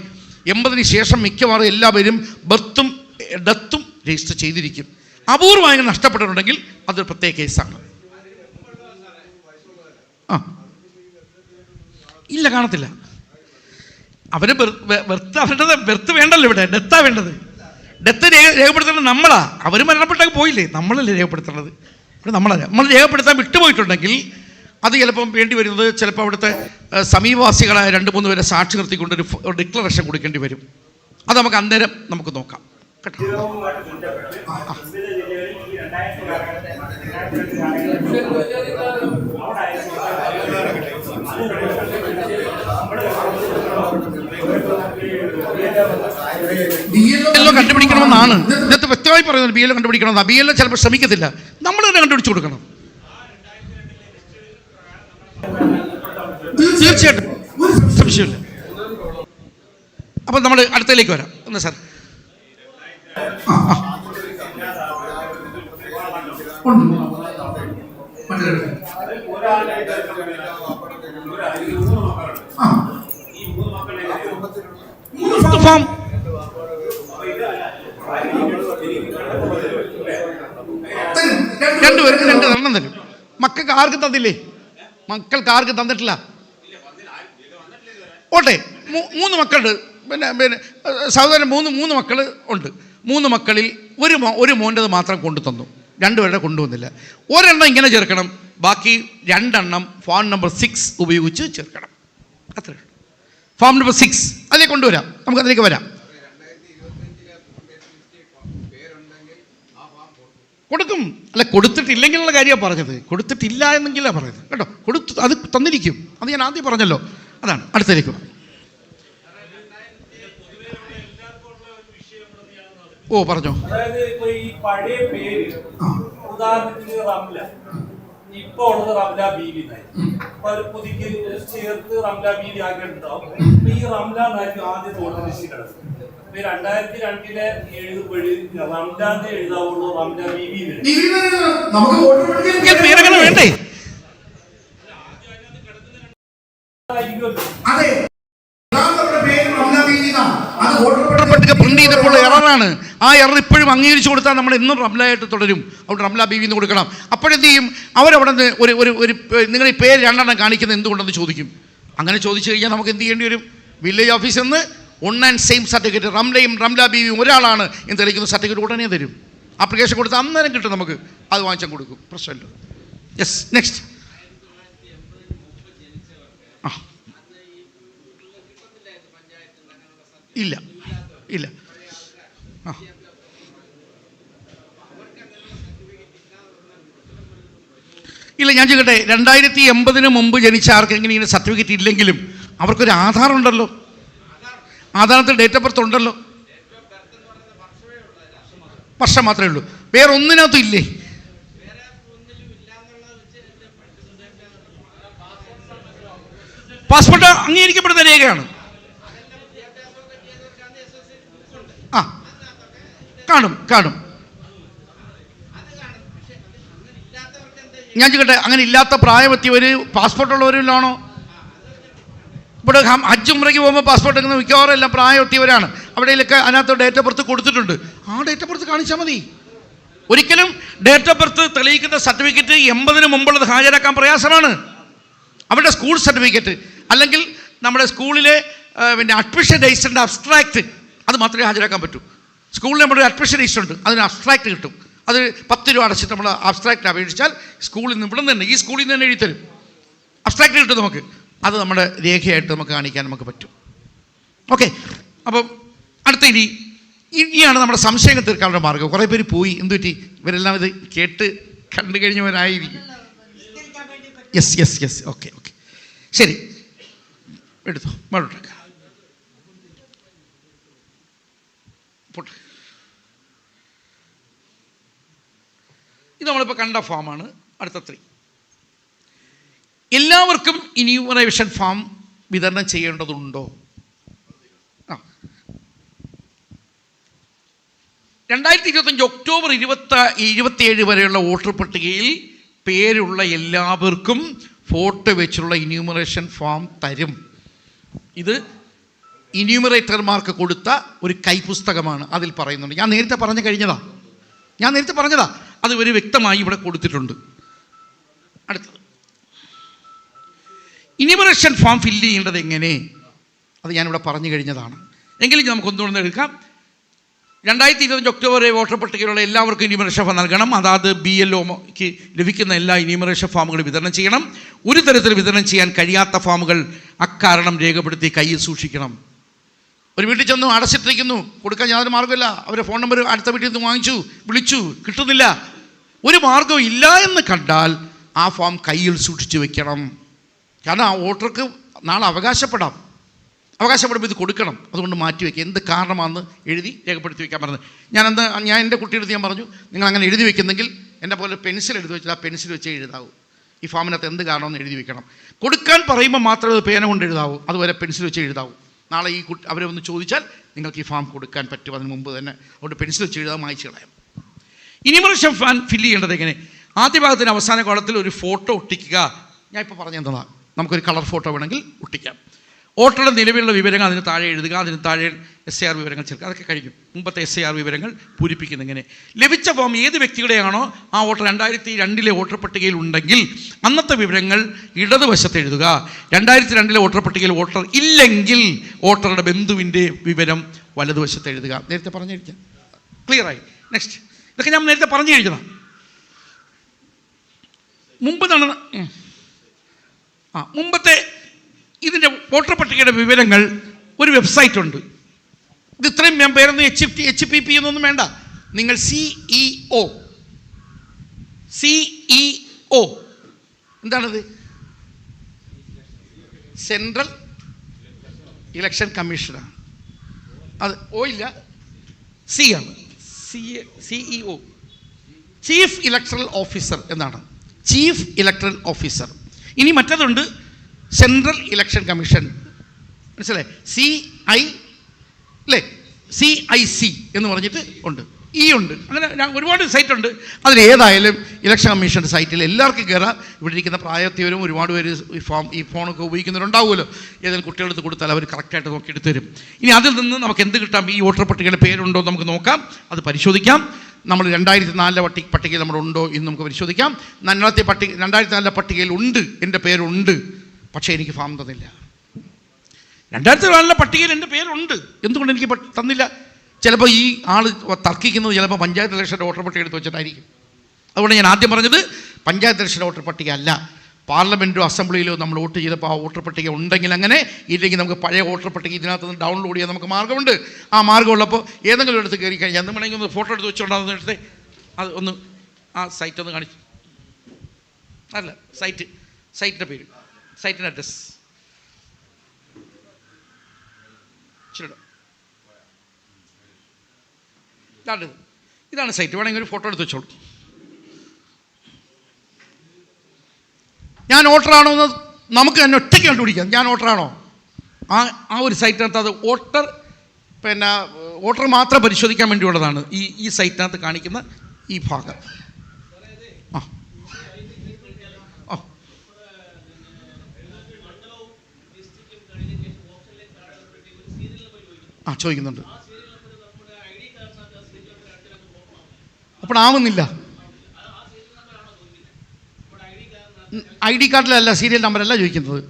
Speaker 1: 80-ന് ശേഷം മിക്കവാറും എല്ലാവരും ബർത്തും ഡെത്തും രജിസ്റ്റർ ചെയ്തിരിക്കും. അപൂർവമായി നഷ്ടപ്പെട്ടിട്ടുണ്ടെങ്കിൽ അതൊരു പ്രത്യേക കേസാണ്. ഇല്ല, കാണത്തില്ല. അവര് അവരുടെ ബർത്ത് വേണ്ടല്ലോ, ഇവിടെ ഡെത്താ വേണ്ടത്. ഡെത്ത് രേഖപ്പെടുത്തേണ്ടത് നമ്മളാ. അവർ മരണപ്പെട്ടൊക്കെ പോയില്ലേ, നമ്മളല്ലേ രേഖപ്പെടുത്തേണ്ടത്. ഇവിടെ നമ്മളല്ല. നമ്മൾ രേഖപ്പെടുത്താൻ വിട്ടുപോയിട്ടുണ്ടെങ്കിൽ അത് ചിലപ്പം വേണ്ടി വരുന്നത് ചിലപ്പോൾ അവിടുത്തെ സമീപവാസികളായ 2-3 പേരെ സാക്ഷി നിർത്തിക്കൊണ്ടൊരു ഡിക്ലറേഷൻ കൊടുക്കേണ്ടി വരും. അത് നമുക്ക് അന്നേരം നമുക്ക് നോക്കാം കേട്ടോ. BLO കണ്ടുപിടിക്കണമെന്നാണ് ഇതിനകത്ത് വ്യക്തമായി പറയുന്നത്. BLO കണ്ടുപിടിക്കണമെന്നാണ്. BLO ചിലപ്പോൾ ശ്രമിക്കത്തില്ല, നമ്മൾ തന്നെ കണ്ടുപിടിച്ചു കൊടുക്കണം. തീർച്ചയായിട്ടും സംശയമില്ല. അപ്പം നമ്മൾ അടുത്തതിലേക്ക് വരാം. ഒന്ന് സാർ, ഫാം രണ്ടുപേർക്ക് 2 എണ്ണം തരും. മക്കൾക്ക് ആർക്കും തന്നില്ലേ? മക്കൾക്ക് ആർക്കും തന്നിട്ടില്ല. ഓട്ടെ, 3 മക്കളുണ്ട്. പിന്നെ സഹോദരൻ 3 മക്കൾ ഉണ്ട്. 3 മക്കളിൽ ഒരു മോൻ്റെത് മാത്രം കൊണ്ടു തന്നു, 2 പേരുടെ കൊണ്ടുവന്നില്ല. ഒരെണ്ണം ഇങ്ങനെ ചേർക്കണം, ബാക്കി 2 എണ്ണം ഫോം നമ്പർ 6 ഉപയോഗിച്ച് ചേർക്കണം. അത്ര ഫോം നമ്പർ 6 അതിലേക്ക് കൊണ്ടുവരാം, നമുക്ക് അതിലേക്ക് വരാം. കൊടുക്കും. അല്ല, കൊടുത്തിട്ടില്ലെങ്കിലുള്ള കാര്യമാണ് പറഞ്ഞത്. കൊടുത്തിട്ടില്ല എന്നെങ്കിലാണ് പറഞ്ഞത് കേട്ടോ. അത് തന്നിരിക്കും. അത് ഞാൻ ആദ്യം പറഞ്ഞല്ലോ. അതാണ്. അടുത്തേക്ക് പറഞ്ഞോ.
Speaker 3: അതായത് ഇപ്പൊ ഈ പഴയ പേര്, ഉദാഹരണത്തിന് റംല, ഇപ്പൊ ഉള്ളത് റംല ബീവി പുതുക്കി ചേർത്ത് റംല ബീവി ആക്കിയിട്ടുണ്ടാവും. ഈ റംല എന്നായിരിക്കും ആദ്യം വോട്ടർ ലിസ്റ്റിൽ കിടക്കുന്നത്. 2002 എഴുതുമ്പോഴ് റംലാന്ന് എഴുതാവുള്ളൂ, റംല ബീവി
Speaker 1: പേരങ്ങനെ വേണ്ടേ? പട്ടിക പ്രിന്റ് ചെയ്തപ്പോൾ എററാണ്. ആ എറർ ഇപ്പോഴും അംഗീകരിച്ചു കൊടുത്താൽ നമ്മൾ എന്നും റംലയായിട്ട് തുടരും. അവിടെ റംല ബീവി എന്ന് കൊടുക്കണം. അപ്പോഴെന്ത് ചെയ്യും? അവരവിടെ നിന്ന് ഒരു നിങ്ങൾ ഈ പേര് 2 എണ്ണം കാണിക്കുന്നത് എന്തുകൊണ്ടെന്ന് ചോദിക്കും. അങ്ങനെ ചോദിച്ചു കഴിഞ്ഞാൽ നമുക്ക് എന്ത് ചെയ്യേണ്ടി വരും? വില്ലേജ് ഓഫീസിൽ നിന്ന് 1 ആൻഡ് സെയിം സർട്ടിഫിക്കറ്റ്, റംലയും റംല ബീവിയും ഒരാളാണ് എന്ന് തെളിയിക്കുന്ന സർട്ടിഫിക്കറ്റ് ഉടനെ തരും. ആപ്ലിക്കേഷൻ കൊടുത്ത് അന്നേരം കിട്ടും, നമുക്ക് അത് വാങ്ങിച്ചാൽ കൊടുക്കും, പ്രശ്നമില്ല. Yes, next. ആ ഇല്ല ഇല്ല ആ ഇല്ല, ഞാൻ ചോദിക്കട്ടെ, 2080 മുമ്പ് ജനിച്ച ആർക്കെങ്കിലും ഇങ്ങനെ സർട്ടിഫിക്കറ്റ് ഇല്ലെങ്കിലും അവർക്കൊരു ആധാർ ഉണ്ടല്ലോ, ആധാരത്തിൽ ഡേറ്റ് ഓഫ് ബർത്ത് ഉണ്ടല്ലോ. വർഷം മാത്രമേ ഉള്ളൂ, വേറെ ഒന്നിനകത്തും ഇല്ലേ? പാസ്പോർട്ട് അംഗീകരിക്കപ്പെടുന്ന രേഖയാണ്. ആ കാണും കാണും. ഞാൻ ചോദിക്കട്ടെ, അങ്ങനെ ഇല്ലാത്ത പ്രായമെത്തിയവർ പാസ്പോർട്ട് ഉള്ളവരിലാണോ? ഇവിടെ ഹജ്ജ് ഉംറയ്ക്ക് പോകുമ്പോൾ പാസ്പോർട്ട് എടുക്കുന്ന മിക്കവാറും എല്ലാം പ്രായമെത്തിയവരാണ്. അവിടെയൊക്കെ അതിനകത്ത് ഡേറ്റ് ഓഫ് ബർത്ത് കൊടുത്തിട്ടുണ്ട്. ആ ഡേറ്റ് ഓഫ് ബർത്ത് കാണിച്ചാൽ മതി. ഒരിക്കലും ഡേറ്റ് ഓഫ് ബർത്ത് തെളിയിക്കുന്ന സർട്ടിഫിക്കറ്റ് 80 മുമ്പുള്ളത് ഹാജരാക്കാൻ പ്രയാസമാണ്. അവരുടെ സ്കൂൾ സർട്ടിഫിക്കറ്റ് അല്ലെങ്കിൽ നമ്മുടെ സ്കൂളിലെ പിന്നെ അഡ്മിഷൻ രജിസ്റ്ററിൻ്റെ അബ്സ്ട്രാക്റ്റ്, അത് മാത്രമേ ഹാജരാക്കാൻ പറ്റൂ. സ്കൂളിൽ നമ്മുടെ അഡ്മിഷൻ രജിസ്റ്റർ ഉണ്ട്, അതിന് അബ്സ്ട്രാക്റ്റ് കിട്ടും. അത് 10 രൂപ അടച്ചിട്ട് നമ്മൾ അബ്സ്ട്രാക്റ്റ് അപേക്ഷിച്ചാൽ സ്കൂളിൽ നിന്ന് ഇവിടെ നിന്ന് തന്നെ, ഈ സ്കൂളിൽ നിന്ന് തന്നെ എഴുതിത്തരും. അബ്സ്ട്രാക്റ്റ് കിട്ടും നമുക്ക്, അത് നമ്മുടെ രേഖയായിട്ട് നമുക്ക് കാണിക്കാൻ നമുക്ക് പറ്റും. ഓക്കെ, അപ്പം അടുത്ത ഇനിയാണ് നമ്മുടെ സംശയങ്ങൾ തീർക്കാനുള്ള മാർഗ്ഗം. കുറേ പേര് പോയി, എന്തുപറ്റി? ഇവരെല്ലാം ഇത് കേട്ട് കണ്ടു കഴിഞ്ഞവരായിരിക്കും. Yes yes yes, okay okay, ശരി, എടുത്തോ, മേളോട്ടേക്ക് പോട്ടെ. ഇത് നമ്മളിപ്പോൾ കണ്ട ഫോമാണ്. അടുത്ത 3 എല്ലാവർക്കും ഇന്യൂമറേഷൻ ഫോം വിതരണം ചെയ്യേണ്ടതുണ്ടോ? 2025 ഒക്ടോബർ 27 വരെയുള്ള വോട്ടർ പട്ടികയിൽ പേരുള്ള എല്ലാവർക്കും ഫോട്ടോ വെച്ചുള്ള ഇന്യൂമറേഷൻ ഫോം തരും. ഇത് ഇന്യൂമറേറ്റർമാർക്ക് കൊടുത്ത ഒരു കൈപ്പുസ്തകമാണ്. അതിൽ പറയുന്നുണ്ട്, ഞാൻ നേരത്തെ പറഞ്ഞതാ, അത് ഒരു വ്യക്തമായി ഇവിടെ കൊടുത്തിട്ടുണ്ട്. അടുത്തത്, ഇന്യൂമറേഷൻ ഫോം ഫില്ല് ചെയ്യേണ്ടത് എങ്ങനെ? അത് ഞാനിവിടെ പറഞ്ഞു കഴിഞ്ഞതാണ്. എങ്കിലും നമുക്കൊന്നുകൂടെ എടുക്കാം. 2025 ഒക്ടോബർ വോട്ടർ പട്ടികയിലുള്ള എല്ലാവർക്കും ഇന്യൂമറേഷൻ ഫോം നൽകണം. അതായത് BLOക്ക് ലഭിക്കുന്ന എല്ലാ ഇന്യൂമറേഷൻ ഫോമുകളും വിതരണം ചെയ്യണം. ഒരു തരത്തിൽ വിതരണം ചെയ്യാൻ കഴിയാത്ത ഫോമുകൾ അക്കാരണം രേഖപ്പെടുത്തി കയ്യിൽ സൂക്ഷിക്കണം. ഒരു വീട്ടിൽ ചെന്നു അടച്ചിട്ടിരിക്കുന്നു, കൊടുക്കാൻ യാതൊരു മാർഗ്ഗമില്ല. അവരുടെ ഫോൺ നമ്പർ അടുത്ത വീട്ടിൽ നിന്ന് വാങ്ങിച്ചു, വിളിച്ചു, കിട്ടുന്നില്ല, ഒരു മാർഗ്ഗവും ഇല്ല എന്ന് കണ്ടാൽ ആ ഫോം കയ്യിൽ സൂക്ഷിച്ചു വെക്കണം. കാരണം ആ വോട്ടർക്ക് നാളെ അവകാശപ്പെടുമ്പോൾ ഇത് കൊടുക്കണം. അതുകൊണ്ട് മാറ്റി വയ്ക്കുക. എന്ത് കാരണമാണെന്ന് എഴുതി രേഖപ്പെടുത്തി വയ്ക്കാൻ പറഞ്ഞത്. ഞാൻ എൻ്റെ കുട്ടിയെടുത്ത് ഞാൻ പറഞ്ഞു, നിങ്ങൾ അങ്ങനെ എഴുതി വയ്ക്കുന്നെങ്കിൽ എൻ്റെ പോലെ പെൻസിൽ എഴുതി വെച്ചാൽ ആ പെൻസിൽ വെച്ചേ എഴുതാവൂ. ഈ ഫോമിനകത്ത് എന്ത് കാരണമെന്ന് എഴുതി വെക്കണം. കൊടുക്കാൻ പറയുമ്പോൾ മാത്രമേ അത് പേന കൊണ്ട് എഴുതാവൂ, അതുവരെ പെൻസിൽ വെച്ച് എഴുതാവൂ. നാളെ ഈ അവരെ ഒന്ന് ചോദിച്ചാൽ നിങ്ങൾക്ക് ഈ ഫോം കൊടുക്കാൻ പറ്റും, അതിന് മുമ്പ് തന്നെ. അതുകൊണ്ട് പെൻസിൽ വെച്ച് എഴുതാൻ മായ്ച്ചു കളയാം. ഇനിമറേഷൻ ഫോം ഫില്ല് ചെയ്യേണ്ടത് എങ്ങനെ? ആദ്യ ഭാഗത്തിന് അവസാന കോളത്തിൽ ഒരു ഫോട്ടോ ഒട്ടിക്കുക. ഞാൻ ഇപ്പോൾ പറഞ്ഞു തന്നതാണ്. നമുക്കൊരു കളർ ഫോട്ടോ വേണമെങ്കിൽ ഒട്ടിക്കാം. വോട്ടറുടെ നിലവിലുള്ള വിവരങ്ങൾ അതിന് താഴെ എഴുതുക, അതിന് താഴെ SIR വിവരങ്ങൾ ചേർക്കുക. അതൊക്കെ കഴിഞ്ഞു. മുമ്പത്തെ SIR വിവരങ്ങൾ പൂരിപ്പിക്കുന്ന ഇങ്ങനെ. ലഭിച്ച ഫോം ഏത് വ്യക്തിയുടെയാണോ ആ വോട്ടർ 2002 വോട്ടർ പട്ടികയിൽ ഉണ്ടെങ്കിൽ അന്നത്തെ വിവരങ്ങൾ ഇടതുവശത്ത് എഴുതുക. 2002 വോട്ടർ പട്ടികയിൽ വോട്ടർ ഇല്ലെങ്കിൽ വോട്ടറുടെ ബന്ധുവിൻ്റെ വിവരം വലതുവശത്ത് എഴുതുക. നേരത്തെ പറഞ്ഞിരിക്കാം, ക്ലിയറായി. നെക്സ്റ്റ്, ഇതൊക്കെ ഞാൻ നേരത്തെ പറഞ്ഞു കഴിഞ്ഞതാണ്. മുമ്പത്തെ ഇതിൻ്റെ വോട്ടർ പട്ടികയുടെ വിവരങ്ങൾ ഒരു വെബ്സൈറ്റ് ഉണ്ട്. ഇത് ഇത്രയും ഞാൻ പേരൊന്നും HPP എന്നൊന്നും വേണ്ട. നിങ്ങൾ CEO എന്താണത്? സെൻട്രൽ ഇലക്ഷൻ കമ്മീഷനാണ്. അത് O ഇല്ല, C ആണ്. CEO, ചീഫ് ഇലക്ടറൽ ഓഫീസർ എന്നാണ്. Chief electoral officer. ഇനി മറ്റതുണ്ട്, സെൻട്രൽ ഇലക്ഷൻ കമ്മീഷൻ. മനസ്സിലായി? CIC എന്ന് പറഞ്ഞിട്ട് ഉണ്ട്, ഉണ്ട്. അങ്ങനെ ഒരുപാട് സൈറ്റ് ഉണ്ട്. അതിലേതായാലും ഇലക്ഷൻ കമ്മീഷൻ്റെ സൈറ്റിൽ എല്ലാവർക്കും കയറാം. ഇവിടെ ഇരിക്കുന്ന പ്രായത്തിയവരും ഒരുപാട് പേര് ഈ ഫോണൊക്കെ ഉപയോഗിക്കുന്നവരുണ്ടാവുമല്ലോ. ഏതെങ്കിലും കുട്ടികളെടുത്ത് കൊടുത്താൽ അവർ കറക്റ്റായിട്ട് നോക്കി എടുത്തു തരും. ഇനി അതിൽ നിന്ന് നമുക്ക് എന്ത് കിട്ടാം? ഈ വോട്ടർ പട്ടികയുടെ പേരുണ്ടോ നമുക്ക് നോക്കാം, അത് പരിശോധിക്കാം. നമ്മൾ 2004 പട്ടികയിൽ നമ്മളുണ്ടോ എന്ന് നമുക്ക് പരിശോധിക്കാം. 2004 പട്ടികയിൽ ഉണ്ട്, എൻ്റെ പേരുണ്ട്, പക്ഷേ എനിക്ക് ഫോം തന്നില്ല. 2004 പട്ടികയിൽ എൻ്റെ പേരുണ്ട്. എന്തുകൊണ്ട് എനിക്ക് തന്നില്ല? ചിലപ്പോൾ ഈ ആൾ തർക്കിക്കുന്നത് ചിലപ്പോൾ പഞ്ചായത്ത് ഇലക്ഷൻ വോട്ടർ പട്ടിക എടുത്ത് വെച്ചിട്ടായിരിക്കും. അതുകൊണ്ട് ഞാൻ ആദ്യം പറഞ്ഞത് പഞ്ചായത്ത് ഇലക്ഷൻ വോട്ടർ പട്ടിക അല്ല. പാർലമെൻറ്റോ അസംബ്ലിയിലോ നമ്മൾ വോട്ട് ചെയ്തപ്പോൾ ആ വോട്ടർ പട്ടിക ഉണ്ടെങ്കിൽ അങ്ങനെ, ഇല്ലെങ്കിൽ നമുക്ക് പഴയ വോട്ടർ പട്ടിക ഇതിനകത്ത് നിന്ന് ഡൗൺലോഡ് ചെയ്യാൻ നമുക്ക് മാർഗ്ഗമുണ്ട്. ആ മാർഗ്ഗമുള്ളപ്പോൾ ഏതെങ്കിലും എടുത്ത് കയറി കഴിഞ്ഞാൽ എന്ന് വേണമെങ്കിൽ ഒന്ന് ഫോട്ടോ എടുത്ത് വെച്ചുകൊണ്ടാകുന്ന എടുത്ത് അത് ഒന്ന് ആ സൈറ്റ് ഒന്ന് കാണിച്ചു. അല്ല, സൈറ്റിൻ്റെ പേര്, സൈറ്റിൻ്റെ അഡ്രസ് ശരി. ഇതാണ് സൈറ്റ്. വേണമെങ്കിൽ ഒരു ഫോട്ടോ എടുത്ത് വെച്ചോളൂ. ഞാൻ വോട്ടറാണോ എന്ന് നമുക്ക് തന്നെ ഒറ്റയ്ക്ക് കണ്ടുപിടിക്കാം. ഞാൻ വോട്ടറാണോ? ആ ഒരു സൈറ്റിനകത്ത് അത് വോട്ടർ മാത്രം പരിശോധിക്കാൻ വേണ്ടിയുള്ളതാണ് ഈ സൈറ്റിനകത്ത് കാണിക്കുന്ന ഈ ഭാഗം. ചോദിക്കുന്നുണ്ട്. അപ്പോൾ ആവുന്നില്ല. ID കാർഡിലല്ല, സീരിയൽ നമ്പറല്ല ചോദിക്കുന്നത്.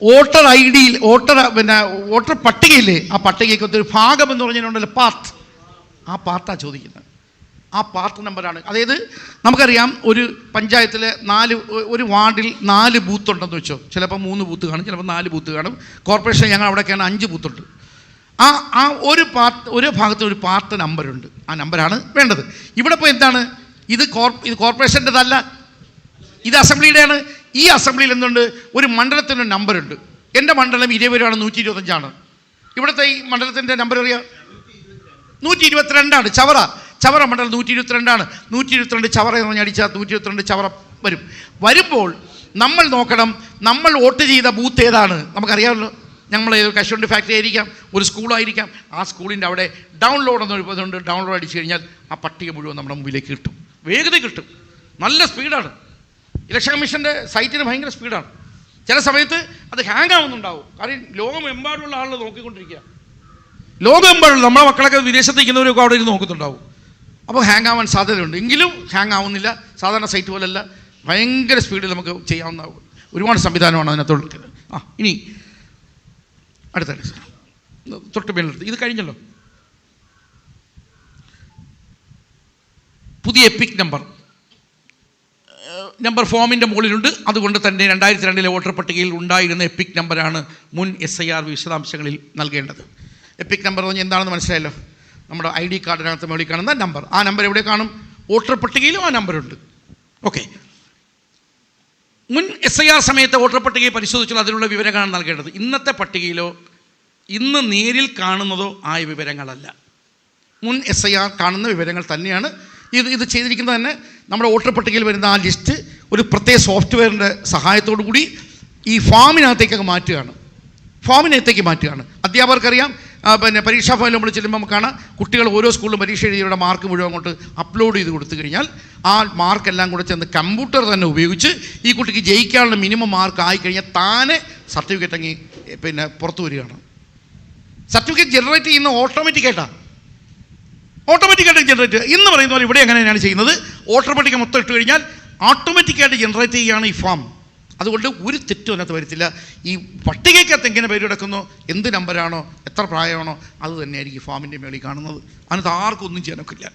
Speaker 1: വോട്ടർ ID-യിൽ വോട്ടർ പട്ടികയില്ലേ, ആ പട്ടികയ്ക്കൊരു ഭാഗം എന്ന് പറഞ്ഞിട്ടുണ്ടല്ലോ, പാർട്ട്. ആ പാർട്ടാണ് ചോദിക്കുന്നത്. ആ പാർട്ട് നമ്പറാണ്. അതായത് നമുക്കറിയാം, ഒരു പഞ്ചായത്തിൽ ഒരു വാർഡിൽ 4 ബൂത്ത് ഉണ്ടെന്ന് വെച്ചോ. ചിലപ്പോൾ 3 ബൂത്ത് കാണും, ചിലപ്പോൾ 4 ബൂത്ത് കാണും. കോർപ്പറേഷൻ ഞങ്ങൾ അവിടെയൊക്കെയാണ് 5 ബൂത്തുണ്ട്. ആ ഒരു ഭാഗത്ത് ഒരു പാർട്ട് നമ്പറുണ്ട്. ആ നമ്പറാണ് വേണ്ടത്. ഇവിടെ ഇപ്പോൾ എന്താണ്, ഇത് കോർപ്പറേഷൻ്റെതല്ല, ഇത് അസംബ്ലിയുടെയാണ്. ഈ അസംബ്ലിയിൽ എന്തുണ്ട്, ഒരു മണ്ഡലത്തിനൊരു നമ്പറുണ്ട്. എൻ്റെ മണ്ഡലം 20 125. ഇവിടുത്തെ ഈ മണ്ഡലത്തിൻ്റെ നമ്പർ അറിയാം, 122. ചവറ മണ്ഡലം 122. 122 ചവറ എന്ന് പറഞ്ഞാൽ അടിച്ചാൽ 122 ചവറ വരുമ്പോൾ നമ്മൾ നോക്കണം, നമ്മൾ വോട്ട് ചെയ്ത ബൂത്ത് ഏതാണ് നമുക്കറിയാമല്ലോ. നമ്മൾ കശുവണ്ടി ഫാക്ടറി ആയിരിക്കാം, ഒരു സ്കൂളായിരിക്കാം. ആ സ്കൂളിൻ്റെ അവിടെ ഡൗൺലോഡ് എന്നൊരുപതുണ്ട്. ഡൗൺലോഡ് അടിച്ചു കഴിഞ്ഞാൽ ആ പട്ടിക മുഴുവൻ നമ്മുടെ മുമ്പിലേക്ക് കിട്ടും. വേഗത കിട്ടും. നല്ല സ്പീഡാണ്. ഇലക്ഷൻ കമ്മീഷൻ്റെ സൈറ്റിന് ഭയങ്കര സ്പീഡാണ്. ചില സമയത്ത് അത് ഹാങ് ആവുന്നുണ്ടാവും. കാരണം ലോകമെമ്പാടുള്ള ആളുകൾ നോക്കിക്കൊണ്ടിരിക്കുക. ലോകമെമ്പാടുള്ള നമ്മളെ മക്കളൊക്കെ വിദേശത്ത് നിൽക്കുന്നവരൊക്കെ അവിടെ ഇരുന്ന് നോക്കുന്നുണ്ടാവും. അപ്പോൾ ഹാങ് ആവാൻ സാധ്യതയുണ്ട്. എങ്കിലും ഹാങ് ആവുന്നില്ല. സാധാരണ സൈറ്റ് പോലല്ല, ഭയങ്കര സ്പീഡിൽ നമുക്ക് ചെയ്യാവുന്ന ഒരുപാട് സംവിധാനമാണ് അതിനകത്തുള്ളത്. ഇനി അടുത്ത തൊട്ട് മേലെടുത്ത് ഇത് കഴിഞ്ഞല്ലോ. പുതിയ എപ്പിക് നമ്പർ ഫോമിൻ്റെ മുകളിലുണ്ട്. അതുകൊണ്ട് തന്നെ 2002 വോട്ടർ പട്ടികയിൽ ഉണ്ടായിരുന്ന എപ്പിക് നമ്പറാണ് മുൻ SIR വിശദാംശങ്ങളിൽ നൽകേണ്ടത്. എപ്പിക് നമ്പർ എന്ന് പറഞ്ഞാൽ എന്താണെന്ന് മനസ്സിലായല്ലോ. നമ്മുടെ ID കാർഡിനകത്ത് മുകളിൽ കാണുന്ന നമ്പർ. ആ നമ്പർ എവിടെ കാണും? വോട്ടർ പട്ടികയിലും ആ നമ്പറുണ്ട്. ഓക്കെ. മുൻ SIR സമയത്തെ വോട്ടർ പട്ടികയെ പരിശോധിച്ചാൽ അതിനുള്ള വിവരങ്ങളാണ് നൽകേണ്ടത്. ഇന്നത്തെ പട്ടികയിലോ ഇന്ന് നേരിൽ കാണുന്നതോ ആയ വിവരങ്ങളല്ല. മുൻ SIR കാണുന്ന വിവരങ്ങൾ തന്നെയാണ് ഇത് ചെയ്തിരിക്കുന്നത്. തന്നെ നമ്മുടെ വോട്ടർ പട്ടികയിൽ വരുന്ന ആ ലിസ്റ്റ് ഒരു പ്രത്യേക സോഫ്റ്റ്വെയറിൻ്റെ സഹായത്തോടു കൂടി ഈ ഫോമിനകത്തേക്ക് മാറ്റുകയാണ്. അധ്യാപകർക്കറിയാം, പരീക്ഷാ ഫയൽ നമ്മൾ ചെല്ലുമ്പോൾ നമുക്കാണ് കുട്ടികൾ ഓരോ സ്കൂളിലും പരീക്ഷ എഴുതിയവരുടെ മാർക്ക് മുഴുവൻ അങ്ങോട്ട് അപ്ലോഡ് ചെയ്ത് കൊടുത്തു കഴിഞ്ഞാൽ ആ മാർക്കെല്ലാം കൂടെ ചെന്ന് കമ്പ്യൂട്ടർ തന്നെ ഉപയോഗിച്ച് ഈ കുട്ടിക്ക് ജയിക്കാനുള്ള മിനിമം മാർക്ക് ആയിക്കഴിഞ്ഞാൽ താനെ സർട്ടിഫിക്കറ്റ് അങ്ങ് പുറത്തു വരികയാണ്. സർട്ടിഫിക്കറ്റ് ജനറേറ്റ് ചെയ്യുന്ന ഓട്ടോമാറ്റിക്കായിട്ട് ജനറേറ്റ് എന്ന് പറയുന്ന പോലെ ഇവിടെ എങ്ങനെയാണ് ചെയ്യുന്നത്? വോട്ടർ പട്ടിക മൊത്തം ഇട്ട് കഴിഞ്ഞാൽ ഓട്ടോമാറ്റിക്കായിട്ട് ജനറേറ്റ് ചെയ്യുകയാണ് ഈ ഫോം. അതുകൊണ്ട് ഒരു തെറ്റും അതിനകത്ത് വരത്തില്ല. ഈ പട്ടികയ്ക്കകത്ത് എങ്ങനെ പേര് കിടക്കുന്നോ, എന്ത് നമ്പരാണോ, എത്ര പ്രായമാണോ, അത് തന്നെയായിരിക്കും ഫോമിൻ്റെ മേളിൽ കാണുന്നത്. അതിനകത്ത് ആർക്കും ഒന്നും ചെയ്യാനൊക്കില്ല.